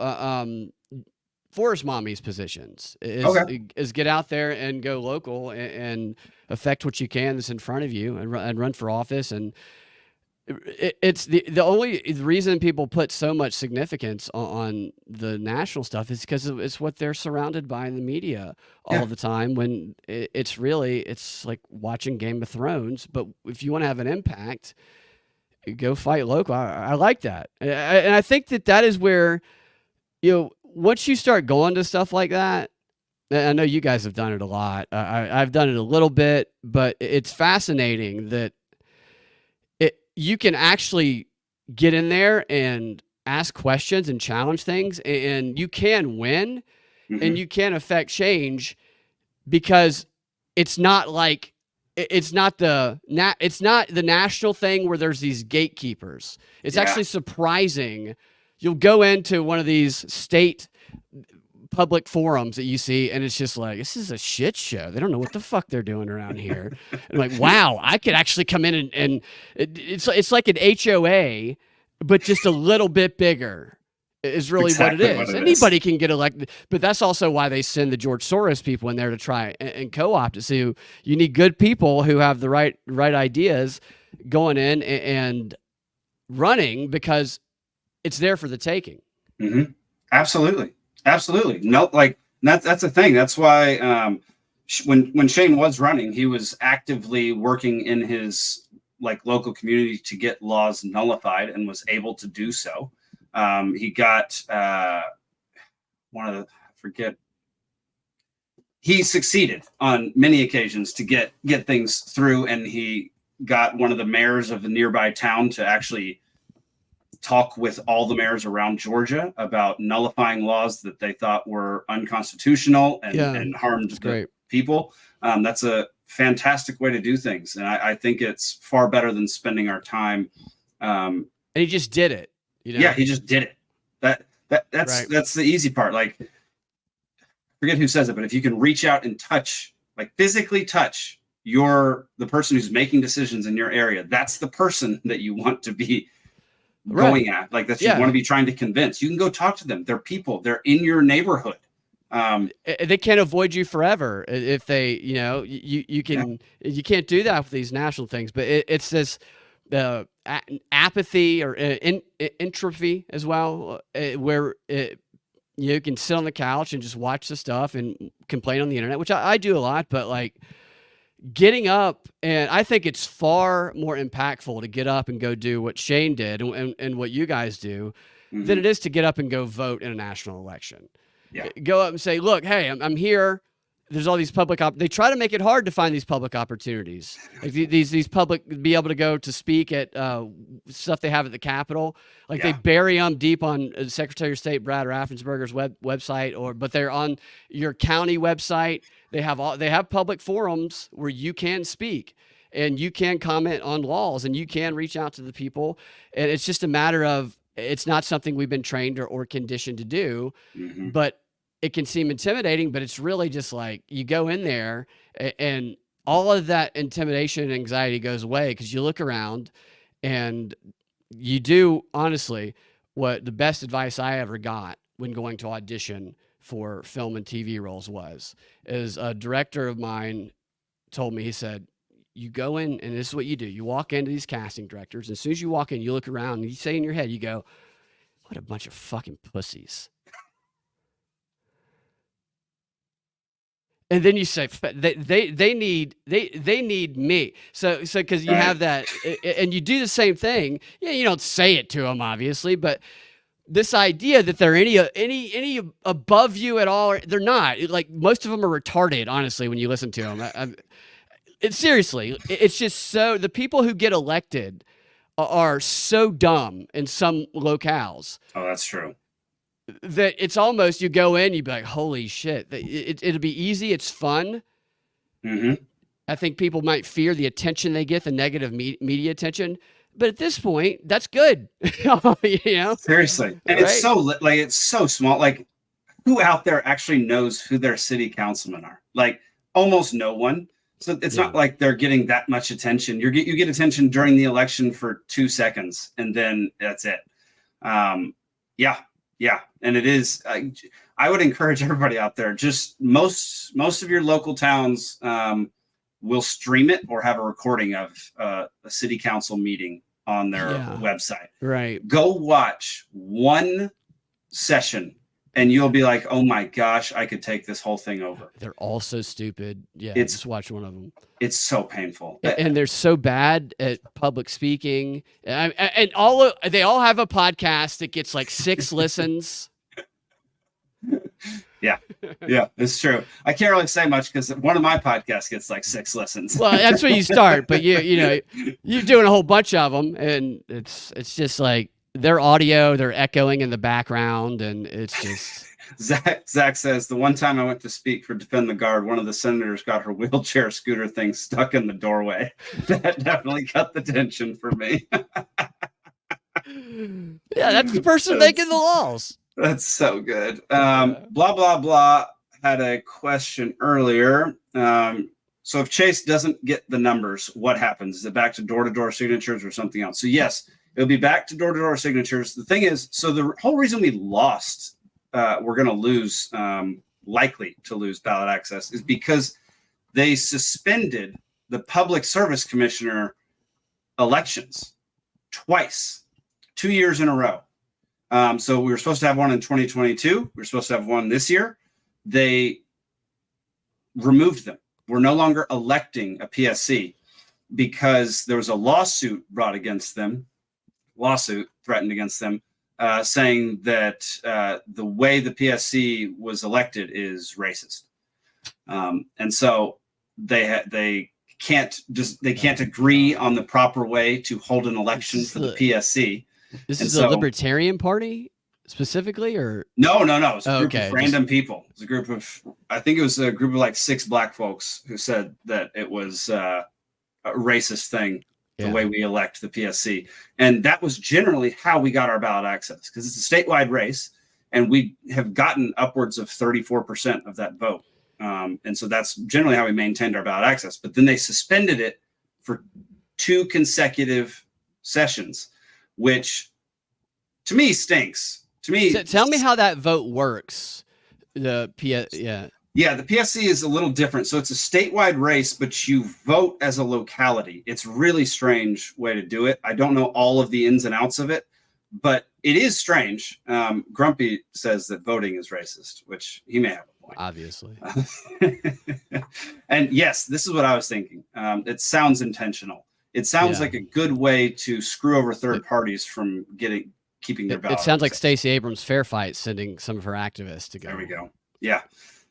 Forest Mommy's positions is get out there and go local and affect what you can that's in front of you and run for office. And it's the only reason people put so much significance on the national stuff is because it's what they're surrounded by in the media all the time, when it's like watching Game of Thrones. But if you want to have an impact, go fight local. I like that. And I think that is where, once you start going to stuff like that, I know you guys have done it a lot. I've done it a little bit, but it's fascinating that you can actually get in there and ask questions and challenge things, and you can win and you can affect change, because it's not like it's not the national thing where there's these gatekeepers. It's actually surprising. You'll go into one of these state public forums that you see, and it's just like, this is a shit show. They don't know what the fuck they're doing around here. And like, wow, I could actually come in and it's like an HOA, but just a little bit bigger is really what it is. Anybody can get elected, but that's also why they send the George Soros people in there to try and co-opt it. So you need good people who have the right ideas going in and running, because it's there for the taking. Absolutely. No, like that's the thing. That's why when Shane was running, he was actively working in his local community to get laws nullified, and was able to do so. He got he succeeded on many occasions to get things through, and he got one of the mayors of the nearby town to actually talk with all the mayors around Georgia about nullifying laws that they thought were unconstitutional and harmed the people. That's a fantastic way to do things. And I think it's far better than spending our time. And he just did it. Yeah, he just did it. That's the easy part. Like, forget who says it, but if you can reach out and touch, physically touch the person who's making decisions in your area, that's the person that you want to be going at, that you want to be trying to convince. You can go talk to them. They're people. They're in your neighborhood. They can't avoid you forever if they, you can't do that with these national things. But it's this apathy or entropy as well, where you can sit on the couch and just watch the stuff and complain on the internet, which I do a lot. But like getting up, and I think it's far more impactful to get up and go do what Shane did and what you guys do than it is to get up and go vote in a national election. Yeah. Go up and say, look, hey, I'm here. There's all these public they try to make it hard to find these public opportunities. Like these public, be able to go to speak at stuff they have at the Capitol. Like they bury them deep on Secretary of State Brad Raffensperger's website, but they're on your county website. They have public forums where you can speak and you can comment on laws and you can reach out to the people. And it's just a matter of, it's not something we've been trained or conditioned to do, but it can seem intimidating, but it's really just like you go in there and all of that intimidation and anxiety goes away because you look around and you do, honestly, what the best advice I ever got when going to audition for film and TV roles is a director of mine told me, he said, you go in and this is what you do. You walk into these casting directors. And as soon as you walk in, you look around and you say in your head, you go, what a bunch of fucking pussies. And then you say they need me. So because you have that, and you do the same thing. Yeah, you don't say it to them obviously, but this idea that they're any above you at all, they're not. Like most of them are retarded. Honestly, when you listen to them, seriously, it's just so the people who get elected are so dumb in some locales. Oh, that's true. That it's almost, you go in, you'd be like, holy shit. It'll be easy. It's fun. I think people might fear the attention they get, the negative media attention. But at this point, that's good. Seriously. And it's so small. Like, who out there actually knows who their city councilmen are? Like, almost no one. So it's not like they're getting that much attention. You get attention during the election for 2 seconds, and then that's it. Yeah. And it is, I would encourage everybody out there, just most of your local towns will stream it or have a recording of a city council meeting on their website. Right. Go watch one session and you'll be like, oh my gosh, I could take this whole thing over. They're all so stupid. Yeah. Just watch one of them. It's so painful. And they're so bad at public speaking. And they all have a podcast that gets like 6 listens. Yeah, it's true. I can't really say much because one of my podcasts gets like 6 listens. Well, that's where you start, but you're doing a whole bunch of them, and it's just like their audio, they're echoing in the background, and it's just. Zach says, the one time I went to speak for Defend the Guard, one of the senators got her wheelchair scooter thing stuck in the doorway. That definitely cut the tension for me. Yeah, that's the person making the laws. That's so good. Blah, blah, blah had a question earlier. So if Chase doesn't get the numbers, what happens? Is it back to door-to-door signatures or something else? So yes, it'll be back to door-to-door signatures. The thing is, so the whole reason we lost, we're going to lose, likely to lose ballot access, is because they suspended the Public Service Commissioner elections twice, 2 years in a row. So we were supposed to have one in 2022. We were supposed to have one this year. They removed them. We're no longer electing a PSC because there was a lawsuit brought against them, threatened against them, saying that the way the PSC was elected is racist. And so they can't agree on the proper way to hold an election for the PSC. This is the Libertarian Party specifically, or no? It's a group of random people. It's a group of, I think it was a group of like 6 black folks who said that it was a racist thing, the way we elect the PSC. And that was generally how we got our ballot access, because it's a statewide race and we have gotten upwards of 34% of that vote. And so that's generally how we maintained our ballot access. But then they suspended it for 2 consecutive sessions, which to me stinks. To me, tell me how that vote works. Yeah, the PSC is a little different. So it's a statewide race, but you vote as a locality. It's really strange way to do it. I don't know all of the ins and outs of it, but it is strange. Grumpy says that voting is racist, which he may have a point. Obviously. And yes, this is what I was thinking. It sounds intentional. It sounds like a good way to screw over third parties from keeping their ballot. It sounds like Stacey Abrams' fair fight sending some of her activists to go. There we go. Yeah.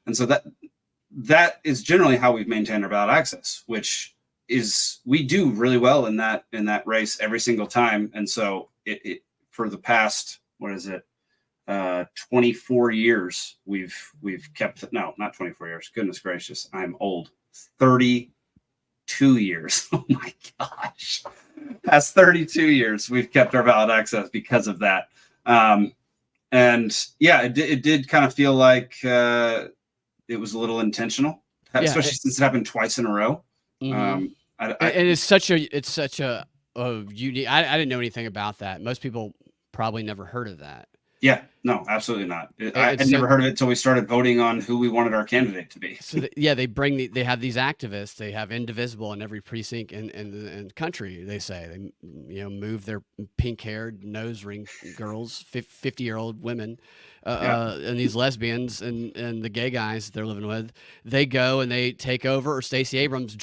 And so that is generally how we've maintained our ballot access, which is we do really well in that race every single time. And so it for the past 24 years we've kept not 24 years. Goodness gracious, I'm old. 32 years. Oh my gosh. Past 32 years we've kept our ballot access because of that. And yeah, it did kind of feel like it was a little intentional, especially since it happened twice in a row. Mm-hmm. And it's such a unique. I didn't know anything about that. Most people probably never heard of that. Yeah, no, absolutely not. I had never heard of it until we started voting on who we wanted our candidate to be. So they have these activists. They have Indivisible in every precinct in the country. They say they move their pink-haired nose ring girls, 50-year-old women, and these lesbians and the gay guys that they're living with. They go and they take over. Or Stacey Abrams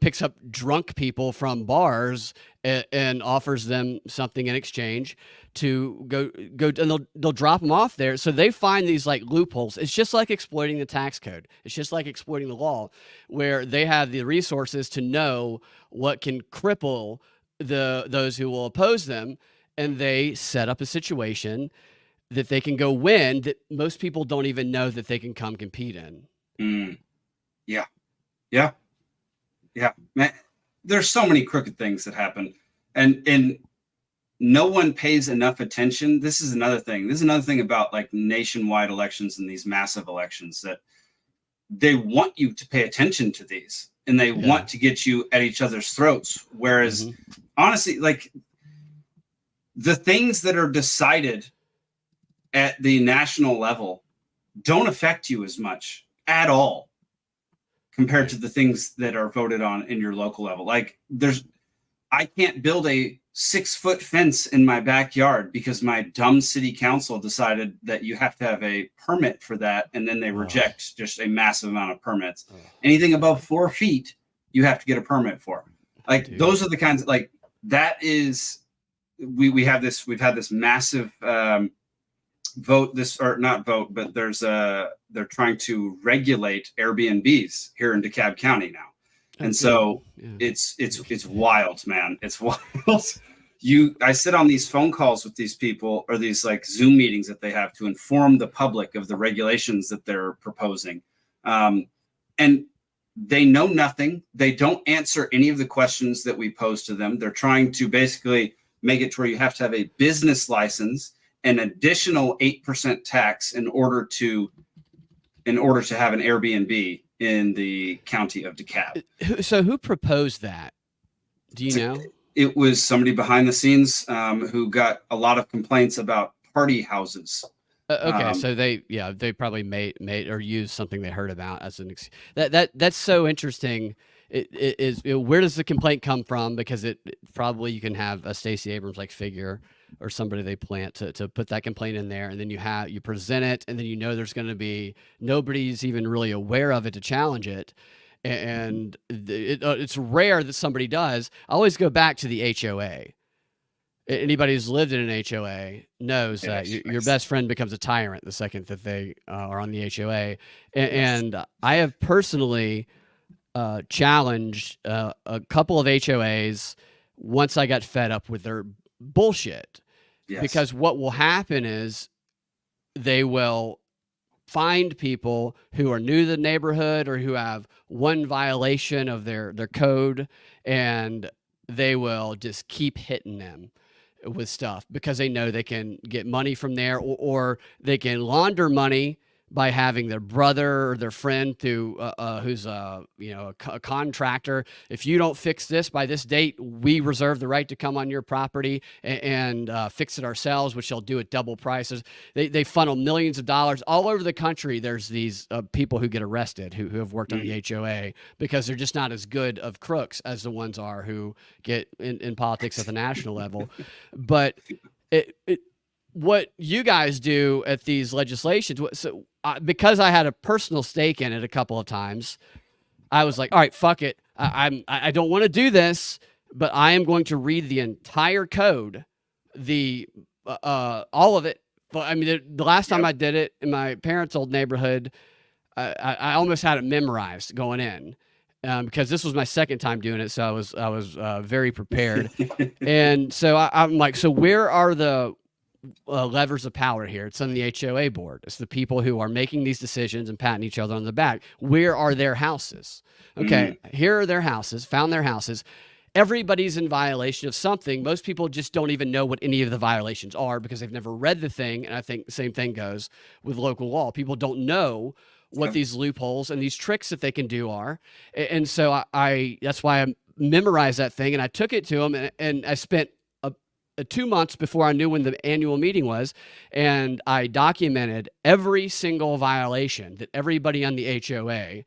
picks up drunk people from bars and offers them something in exchange to go and they'll drop them off there. So they find these like loopholes. It's just like exploiting the tax code. It's just like exploiting the law, where they have the resources to know what can cripple those who will oppose them, and they set up a situation that they can go win that most people don't even know that they can come compete in. Yeah, man. There's so many crooked things that happen, and no one pays enough attention. This is another thing about like nationwide elections and these massive elections, that they want you to pay attention to these, and they want to get you at each other's throats. Whereas honestly, like the things that are decided at the national level don't affect you as much at all compared to the things that are voted on in your local level. Like I can't build a 6-foot fence in my backyard because my dumb city council decided that you have to have a permit for that. And then they reject just a massive amount of permits. Anything above 4 feet, you have to get a permit for. Like, those are the kinds of, like, that is, we've had this massive vote, but they're trying to regulate Airbnbs here in DeKalb County now. And so it's wild, man. It's wild. I sit on these phone calls with these people, or these like Zoom meetings that they have to inform the public of the regulations that they're proposing. And they know nothing. They don't answer any of the questions that we pose to them. They're trying to basically make it to where you have to have a business license, an additional 8% tax in order to have an Airbnb in the county of DeKalb. So who proposed that? Do you know? It was somebody behind the scenes who got a lot of complaints about party houses. Okay, so they probably made or used something they heard about as that's so interesting. Where does the complaint come from? Because it probably, you can have a Stacey Abrams like figure or somebody they plant to put that complaint in there, and then you present it, and then there's going to be nobody's even really aware of it to challenge it, and it's rare that somebody does. I always go back to the HOA. Anybody who's lived in an HOA knows that your best friend becomes a tyrant the second that they are on the HOA, and I have personally challenged a couple of HOAs once I got fed up with their bullshit. Because what will happen is they will find people who are new to the neighborhood or who have one violation of their code, and they will just keep hitting them with stuff because they know they can get money from there, or they can launder money by having their brother or their friend who's a contractor. If you don't fix this by this date, we reserve the right to come on your property and fix it ourselves, which they'll do at double prices. They funnel millions of dollars all over the country. There's these people who get arrested who have worked on the HOA because they're just not as good of crooks as the ones are who get in politics at the national level. But what you guys do at these legislations, so because I had a personal stake in it a couple of times, I was like, all right, fuck it. I don't want to do this, but I am going to read the entire code, all of it. But I mean, the last time I did it in my parents' old neighborhood, I almost had it memorized going in. Because this was my second time doing it, so I was very prepared. And so I'm like, so where are the levers of power here? It's on the HOA board. It's the people who are making these decisions and patting each other on the back. Where are their houses? Okay, here are their houses, found their houses. Everybody's in violation of something. Most people just don't even know what any of the violations are because they've never read the thing. And I think the same thing goes with local law. People don't know what these loopholes and these tricks that they can do are. And so I that's why I memorized that thing and I took it to them and I spent 2 months before I knew when the annual meeting was, and I documented every single violation that everybody on the HOA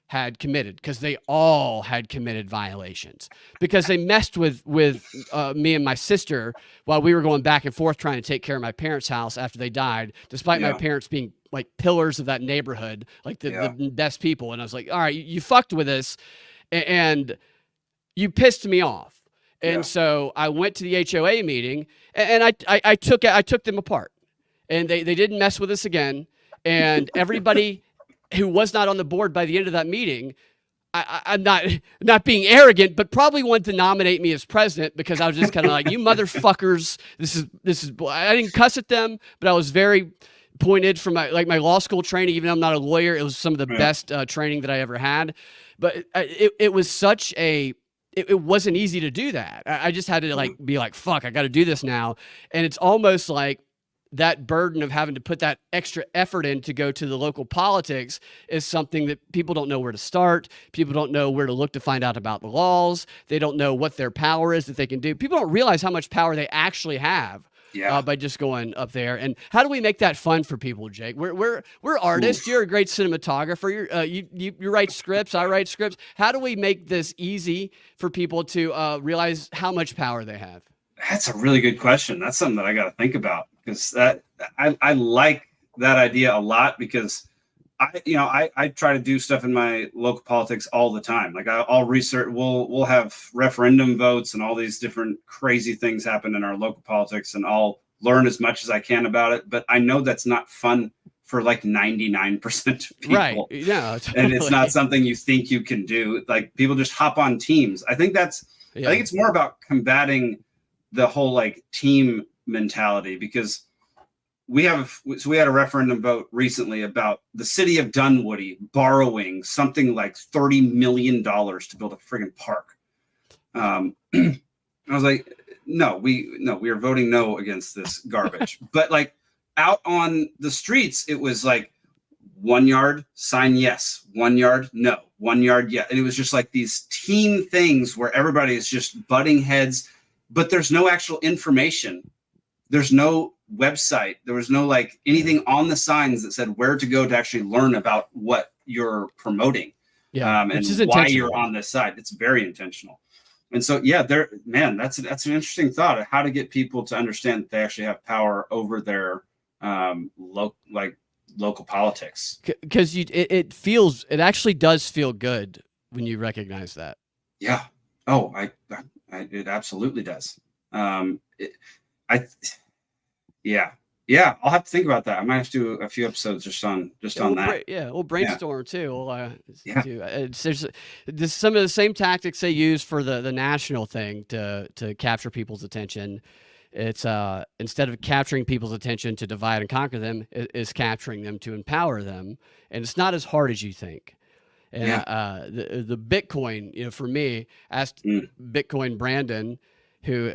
had committed, because they all had committed violations, because they messed with me and my sister while we were going back and forth trying to take care of my parents' house after they died, despite my parents being like pillars of that neighborhood, like the best people. And I was like, all right, you fucked with us and you pissed me off. And so I went to the HOA meeting and I took them apart, and they didn't mess with us again. And everybody who was not on the board by the end of that meeting, I'm not being arrogant, but probably wanted to nominate me as president, because I was just kind of like, you motherfuckers, this is, I didn't cuss at them, but I was very pointed from my law school training. Even though I'm not a lawyer, it was some of the best training that I ever had. But it was such a, it wasn't easy to do that. I just had to be like, fuck, I got to do this now. And it's almost like that burden of having to put that extra effort in to go to the local politics is something that people don't know where to start. People don't know where to look to find out about the laws. They don't know what their power is that they can do. People don't realize how much power they actually have. By just going up there. And how do we make that fun for people, Jake? We're artists. You're a great cinematographer. You write scripts. I write scripts. How do we make this easy for people to realize how much power they have? That's a really good question. That's something that I got to think about, because I like that idea a lot, because I try to do stuff in my local politics all the time. Like I'll research, we'll have referendum votes and all these different crazy things happen in our local politics, and I'll learn as much as I can about it. But I know that's not fun for like 99% of people. Right. Yeah. Totally. And it's not something you think you can do. Like people just hop on teams. I think I think it's more about combating the whole like team mentality, because we had a referendum vote recently about the city of Dunwoody borrowing something like $30 million to build a friggin' park. I was like, no, we are voting no against this garbage. But like out on the streets, it was like 1 yard, sign yes, 1 yard, no, 1 yard, yeah. And it was just like these team things where everybody is just butting heads, but there's no actual information. There's no website. There was no like anything on the signs that said where to go to actually learn about what you're promoting. And why you're on this side. It's very intentional. And so, that's an interesting thought of how to get people to understand that they actually have power over their local politics. Because it actually does feel good when you recognize that. Yeah. Oh, it absolutely does. I'll have to think about that. I might have to do a few episodes just on that. We'll brainstorm too. We'll there's some of the same tactics they use for the national thing to capture people's attention. It's instead of capturing people's attention to divide and conquer them, is capturing them to empower them, and it's not as hard as you think. And the Bitcoin, for me, asked Bitcoin Brandon, who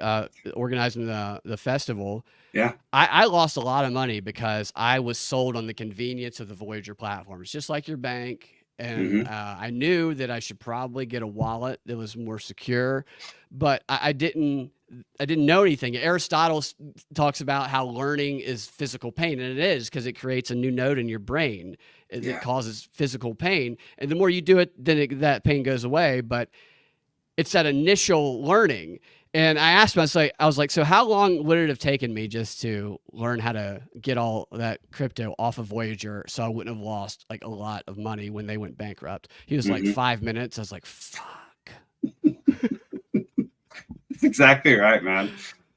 organizing the festival. Yeah. I lost a lot of money because I was sold on the convenience of the Voyager platform. It's just like your bank. And I knew that I should probably get a wallet that was more secure, but I didn't know anything. Aristotle talks about how learning is physical pain, and it is, because it creates a new node in your brain that causes physical pain. And the more you do it, then that pain goes away. But it's that initial learning. And I asked myself, I was like, so how long would it have taken me just to learn how to get all that crypto off of Voyager so I wouldn't have lost like a lot of money when they went bankrupt? He was like 5 minutes. I was like, fuck. That's exactly right, man.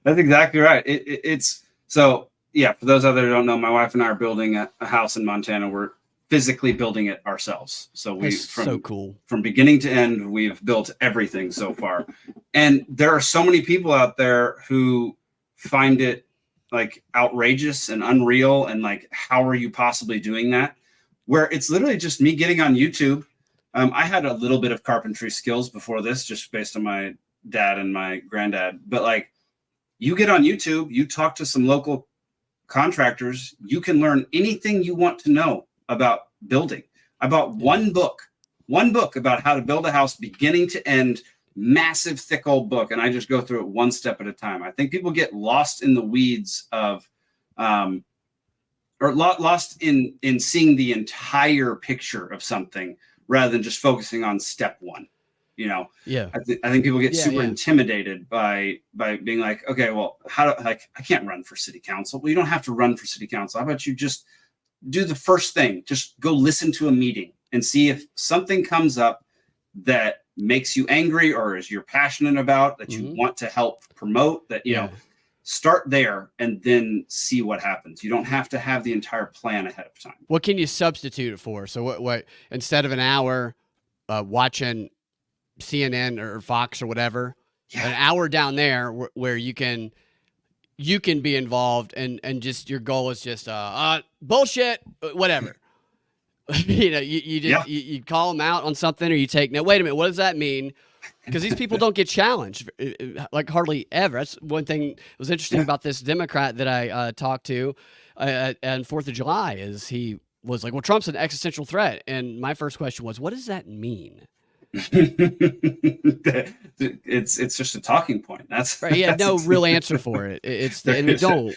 That's exactly right. It's so, yeah, for those out there who don't know, my wife and I are building a house in Montana. We're physically building it ourselves. So so cool. From beginning to end, we've built everything so far. And there are so many people out there who find it like outrageous and unreal. And like, how are you possibly doing that? Where it's literally just me getting on YouTube. I had a little bit of carpentry skills before this, just based on my dad and my granddad. But like, you get on YouTube, you talk to some local contractors, you can learn anything you want to know about building. I bought one book about how to build a house beginning to end, massive, thick old book. And I just go through it one step at a time. I think people get lost in the weeds of, or lost in seeing the entire picture of something rather than just focusing on step one. You know, I think people get super intimidated by being like, okay, well, I can't run for city council. Well, you don't have to run for city council. How about you just do the first thing? Just go listen to a meeting and see if something comes up that makes you angry or is you're passionate about, that you want to help promote, that, you know, start there and then see what happens. You don't have to have the entire plan ahead of time. What can you substitute it for? So what instead of an hour watching CNN or Fox or whatever, an hour down there where you can be involved and just your goal is just bullshit, whatever. You know, you call them out on something, or you take, now wait a minute, what does that mean? Because these people don't get challenged like hardly ever. That's one thing that was interesting about this Democrat that I talked to on 4th of July is he was like, well, Trump's an existential threat. And my first question was, what does that mean? It's just a talking point. That's right. Yeah, no real answer for it. And we don't.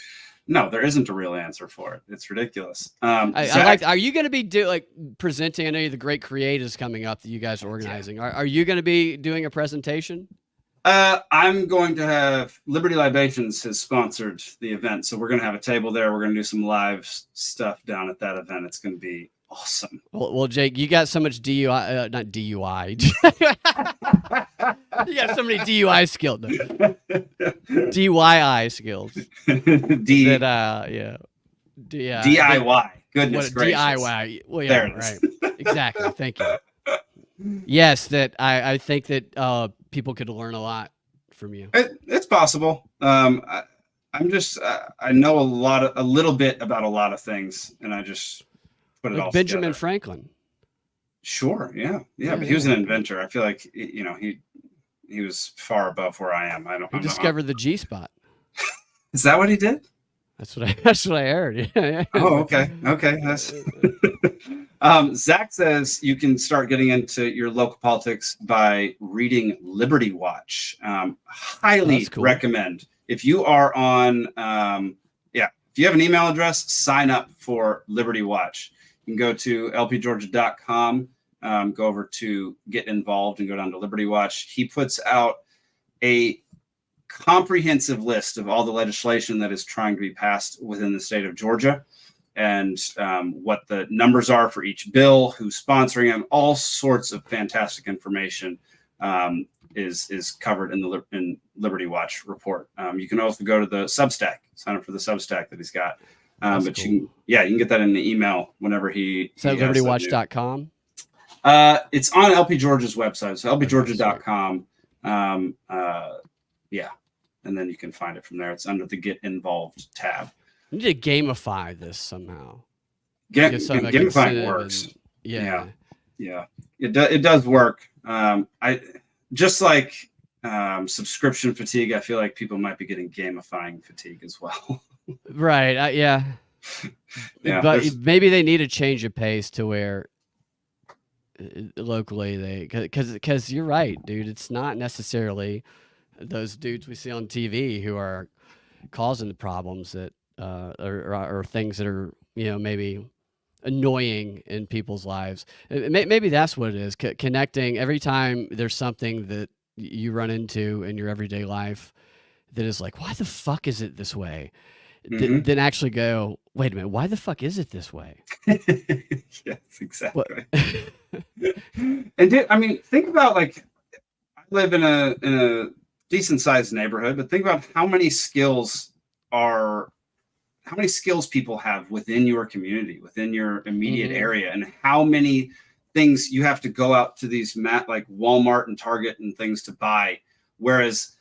No, there isn't a real answer for it. It's ridiculous. Are you going to be presenting? I know the great creators coming up that you guys are organizing. Are you going to be doing a presentation? I'm going to have Liberty Libations has sponsored the event, so we're going to have a table there. We're going to do some live stuff down at that event. It's going to be awesome. Well, Jake, you got so much DUI, not DUI. You got so many DUI skills. No. DIY skills. DIY. Goodness gracious. DIY. Well, there it right. is. Exactly. Thank you. Yes, that I think that people could learn a lot from you. It's possible. I know a little bit about a lot of things, and I just put it all Benjamin together. Franklin. Sure. Yeah. But he was an inventor. I feel like, you know, he was far above where I am. He discovered the G spot. Is that what he did? That's what I heard. Oh, okay. That's Zach says you can start getting into your local politics by reading Liberty Watch. Highly recommend. If you are on, if you have an email address, sign up for Liberty Watch. You can go to lpgeorgia.com, go over to get involved and go down to Liberty Watch. He puts out a comprehensive list of all the legislation that is trying to be passed within the state of Georgia, and what the numbers are for each bill, who's sponsoring them. All sorts of fantastic information is covered in the Liberty Watch report. You can also go to the Substack, sign up for the Substack that he's got. But cool. You can get that in the email whenever he. Is that libertywatch.com? It's on LP Georgia's website, so lpgeorgia.com. And then you can find it from there. It's under the Get Involved tab. You need to gamify this somehow. Gamifying works. Yeah. It does work. I just like subscription fatigue. I feel like people might be getting gamifying fatigue as well. Right. Yeah. Yeah, But maybe they need a change of pace to where locally because you're right, dude. It's not necessarily those dudes we see on TV who are causing the problems that or things that are, you know, maybe annoying in people's lives. Maybe that's what it is. Connecting every time there's something that you run into in your everyday life that is like, why the fuck is it this way? Then actually go, wait a minute, why the fuck is it this way? Yes, exactly. And I mean, think about, like, I live in a decent sized neighborhood, but think about how many skills people have within your community, within your immediate area, and how many things you have to go out to these like Walmart and Target and things to buy. Whereas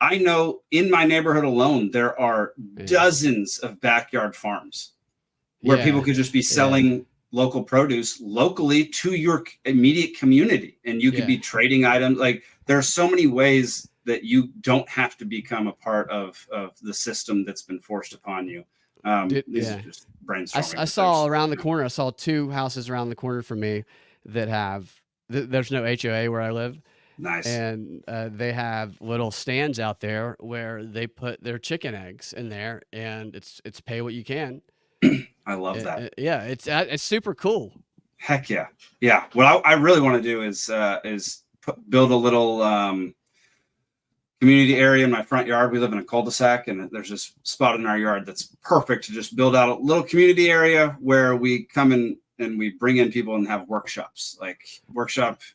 I know in my neighborhood alone, there are dozens of backyard farms where people could just be selling local produce locally to your immediate community. And you could be trading items. Like, there are so many ways that you don't have to become a part of the system that's been forced upon you. These are just brainstorming. I saw around the corner, I saw 2 houses around the corner from me that have, there's no HOA where I live. Nice. And they have little stands out there where they put their chicken eggs in there, and it's pay what you can. I love that. Yeah, it's super cool. Heck yeah. Yeah. What I really want to do is build a little community area in my front yard. We live in a cul-de-sac, and there's this spot in our yard that's perfect to just build out a little community area where we come in and we bring in people and have workshops,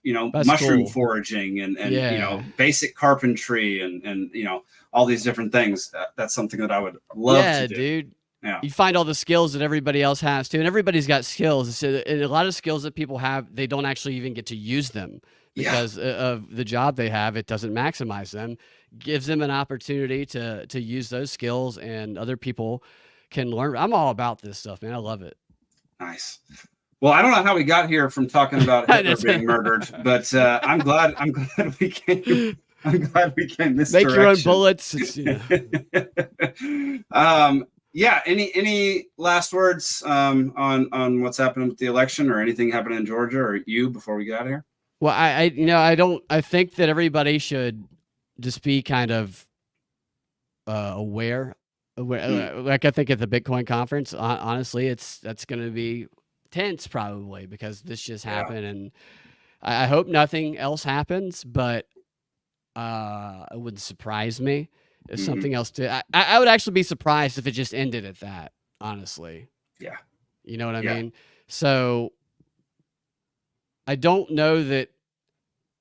you know, that's mushroom foraging and you know, basic carpentry and you know, all these different things. That's something that I would love to do. Dude. Yeah. You find all the skills that everybody else has too, and everybody's got skills. And a lot of skills that people have, they don't actually even get to use them because of the job they have. It doesn't maximize them. Gives them an opportunity to use those skills, and other people can learn. I'm all about this stuff, man. I love it. Nice. Well, I don't know how we got here from talking about Hitler being murdered, but I'm glad we came. I'm glad we came this direction. Make your own bullets. It's, you know. Yeah. Any last words on what's happening with the election, or anything happening in Georgia, or you, before we get out of here? Well, I think that everybody should just be kind of aware. Like, I think at the Bitcoin conference, honestly, that's going to be tense probably, because this just happened, and I hope nothing else happens, but it wouldn't surprise me if something else did. I would actually be surprised if it just ended at that, honestly. Yeah. You know what I mean? So I don't know that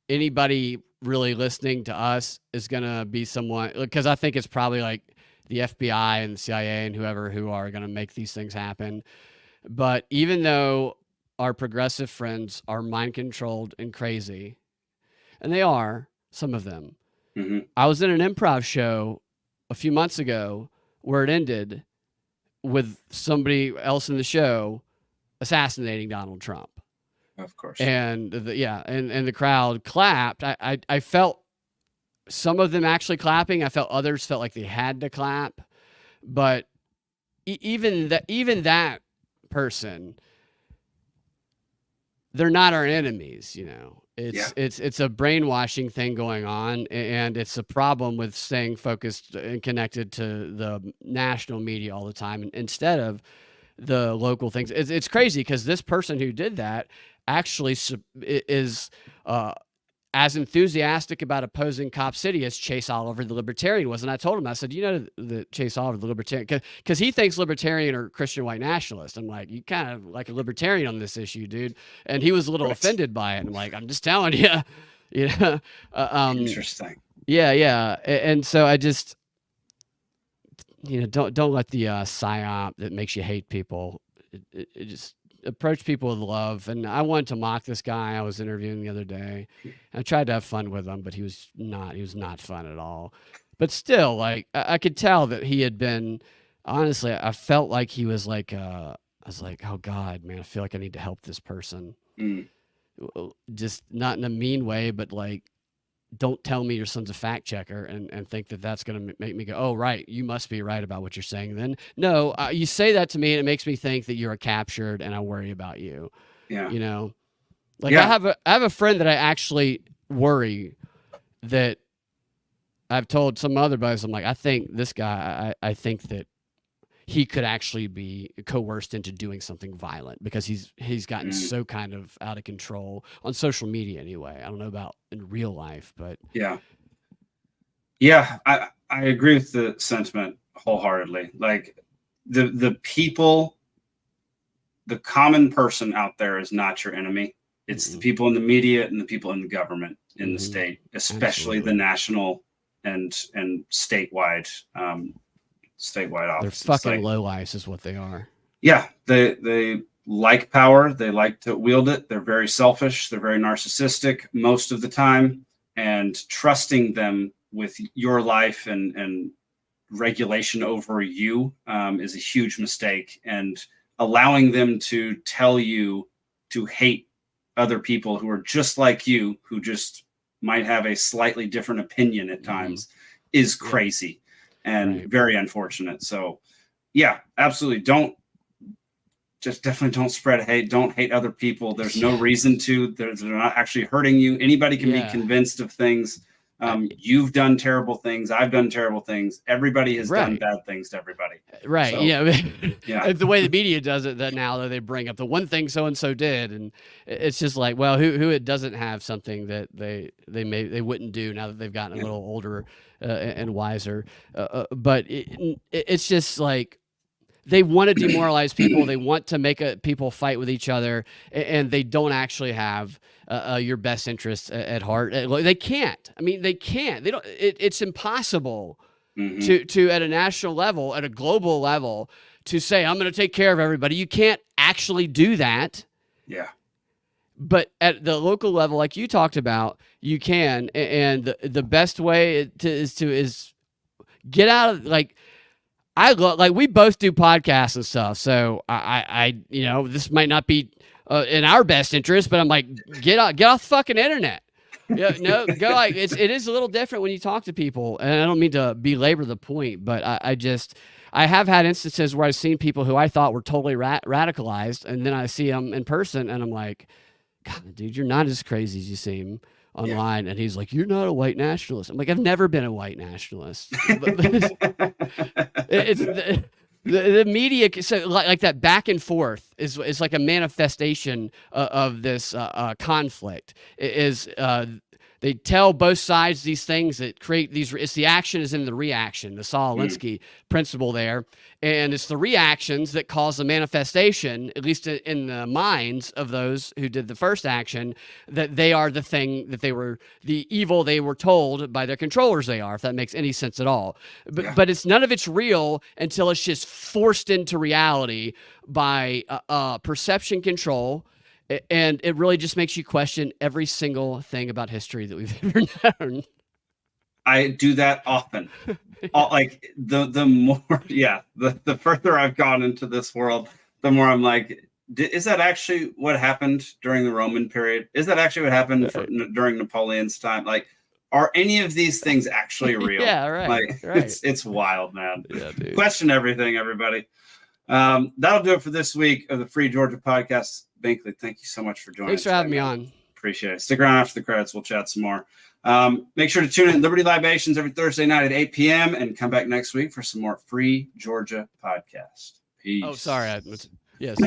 anybody really listening to us is going to be someone, because I think it's probably like the FBI and the CIA and whoever who are going to make these things happen. But even though our progressive friends are mind controlled and crazy, and they are, some of them, I was in an improv show a few months ago where it ended with somebody else in the show assassinating Donald Trump. Of course. And the crowd clapped. I felt some of them actually clapping. I felt others felt like they had to clap. But even that person, they're not our enemies, you know. It's a brainwashing thing going on, and it's a problem with staying focused and connected to the national media all the time instead of the local things. It's crazy because this person who did that actually is as enthusiastic about opposing Cop City as Chase Oliver, the Libertarian, was. And I told him, I said, you know, the Chase Oliver, the Libertarian, because he thinks Libertarian are Christian white nationalists. I'm like, you kind of like a Libertarian on this issue, dude. And he was a little offended by it. I'm like, I'm just telling you, you know. Interesting. Yeah. And so I just, you know, don't let the psyop that makes you hate people. It just approach people with love. And I wanted to mock this guy I was interviewing the other day. I tried to have fun with him, but he was not fun at all. But still, like, I could tell that he had been, honestly, I felt like he was like, I was like, oh God, man, I feel like I need to help this person. Just not in a mean way, but like don't tell me your son's a fact checker and think that that's going to make me go, oh, right, you must be right about what you're saying. Then no, you say that to me and it makes me think that you're captured and I worry about you. Yeah. You know, like Yeah. I have a friend that I actually worry that I've told some other buddies, I'm like, I think this guy, I think that he could actually be coerced into doing something violent because he's gotten so kind of out of control on social media anyway. I don't know about in real life, but yeah, I agree with the sentiment wholeheartedly. Like the people, the common person out there is not your enemy. It's the people in the media and the people in the government in the state, especially the national and statewide offices. They're fucking lowlifes is what they are. Yeah, they like power. They like to wield it. They're very selfish. They're very narcissistic most of the time. And trusting them with your life and regulation over you is a huge mistake. And allowing them to tell you to hate other people who are just like you, who just might have a slightly different opinion at times, is crazy. And very unfortunate. So yeah, absolutely. Definitely don't spread hate. Don't hate other people. There's no reason to. They're not actually hurting you. Anybody can be convinced of things. You've done terrible things. I've done terrible things. Everybody has done bad things to everybody. Right. So, yeah. The way the media does it, that now that they bring up the one thing so-and-so did. And it's just like, well, who it doesn't have something that they wouldn't do now that they've gotten a little older and wiser. But it's just like, they want to demoralize people. They want to make people fight with each other, and they don't actually have your best interests at heart. They can't. I mean, they can't. They don't. It's impossible to at a national level, at a global level, to say I'm going to take care of everybody. You can't actually do that. Yeah. But at the local level, like you talked about, you can. And the best way is get out of like. We both do podcasts and stuff, so I this might not be in our best interest, but I'm like, get off the fucking internet. Go like it is a little different when you talk to people, and I don't mean to belabor the point, but I have had instances where I've seen people who I thought were totally radicalized, and then I see them in person, and I'm like, God, dude, you're not as crazy as you seem online. And he's like, you're not a white nationalist. I'm like, I've never been a white nationalist. It's the media, so like that back and forth is like a manifestation of this conflict. They tell both sides these things that create these. It's the action is in the reaction, the Saul Alinsky principle there. And it's the reactions that cause the manifestation, at least in the minds of those who did the first action, that they are the thing that the evil they were told by their controllers they are, if that makes any sense at all. But it's none of it's real until it's just forced into reality by perception control. And it really just makes you question every single thing about history that we've ever known. I do that often. Like the more, the further I've gone into this world, the more I'm like, is that actually what happened during the Roman period? Is that actually what happened during Napoleon's time? Like, are any of these things actually real? Yeah, right. Like, right. It's wild, man. Yeah, dude. Question everything, everybody. That'll do it for this week of the Free Georgia Podcast. Binkley, thank you so much for joining. Thanks for having me on. Appreciate it. Stick around after the credits. We'll chat some more. Make sure to tune in Liberty Libations every Thursday night at 8 p.m. and come back next week for some more Free Georgia Podcast. Peace. Oh, sorry. Yes.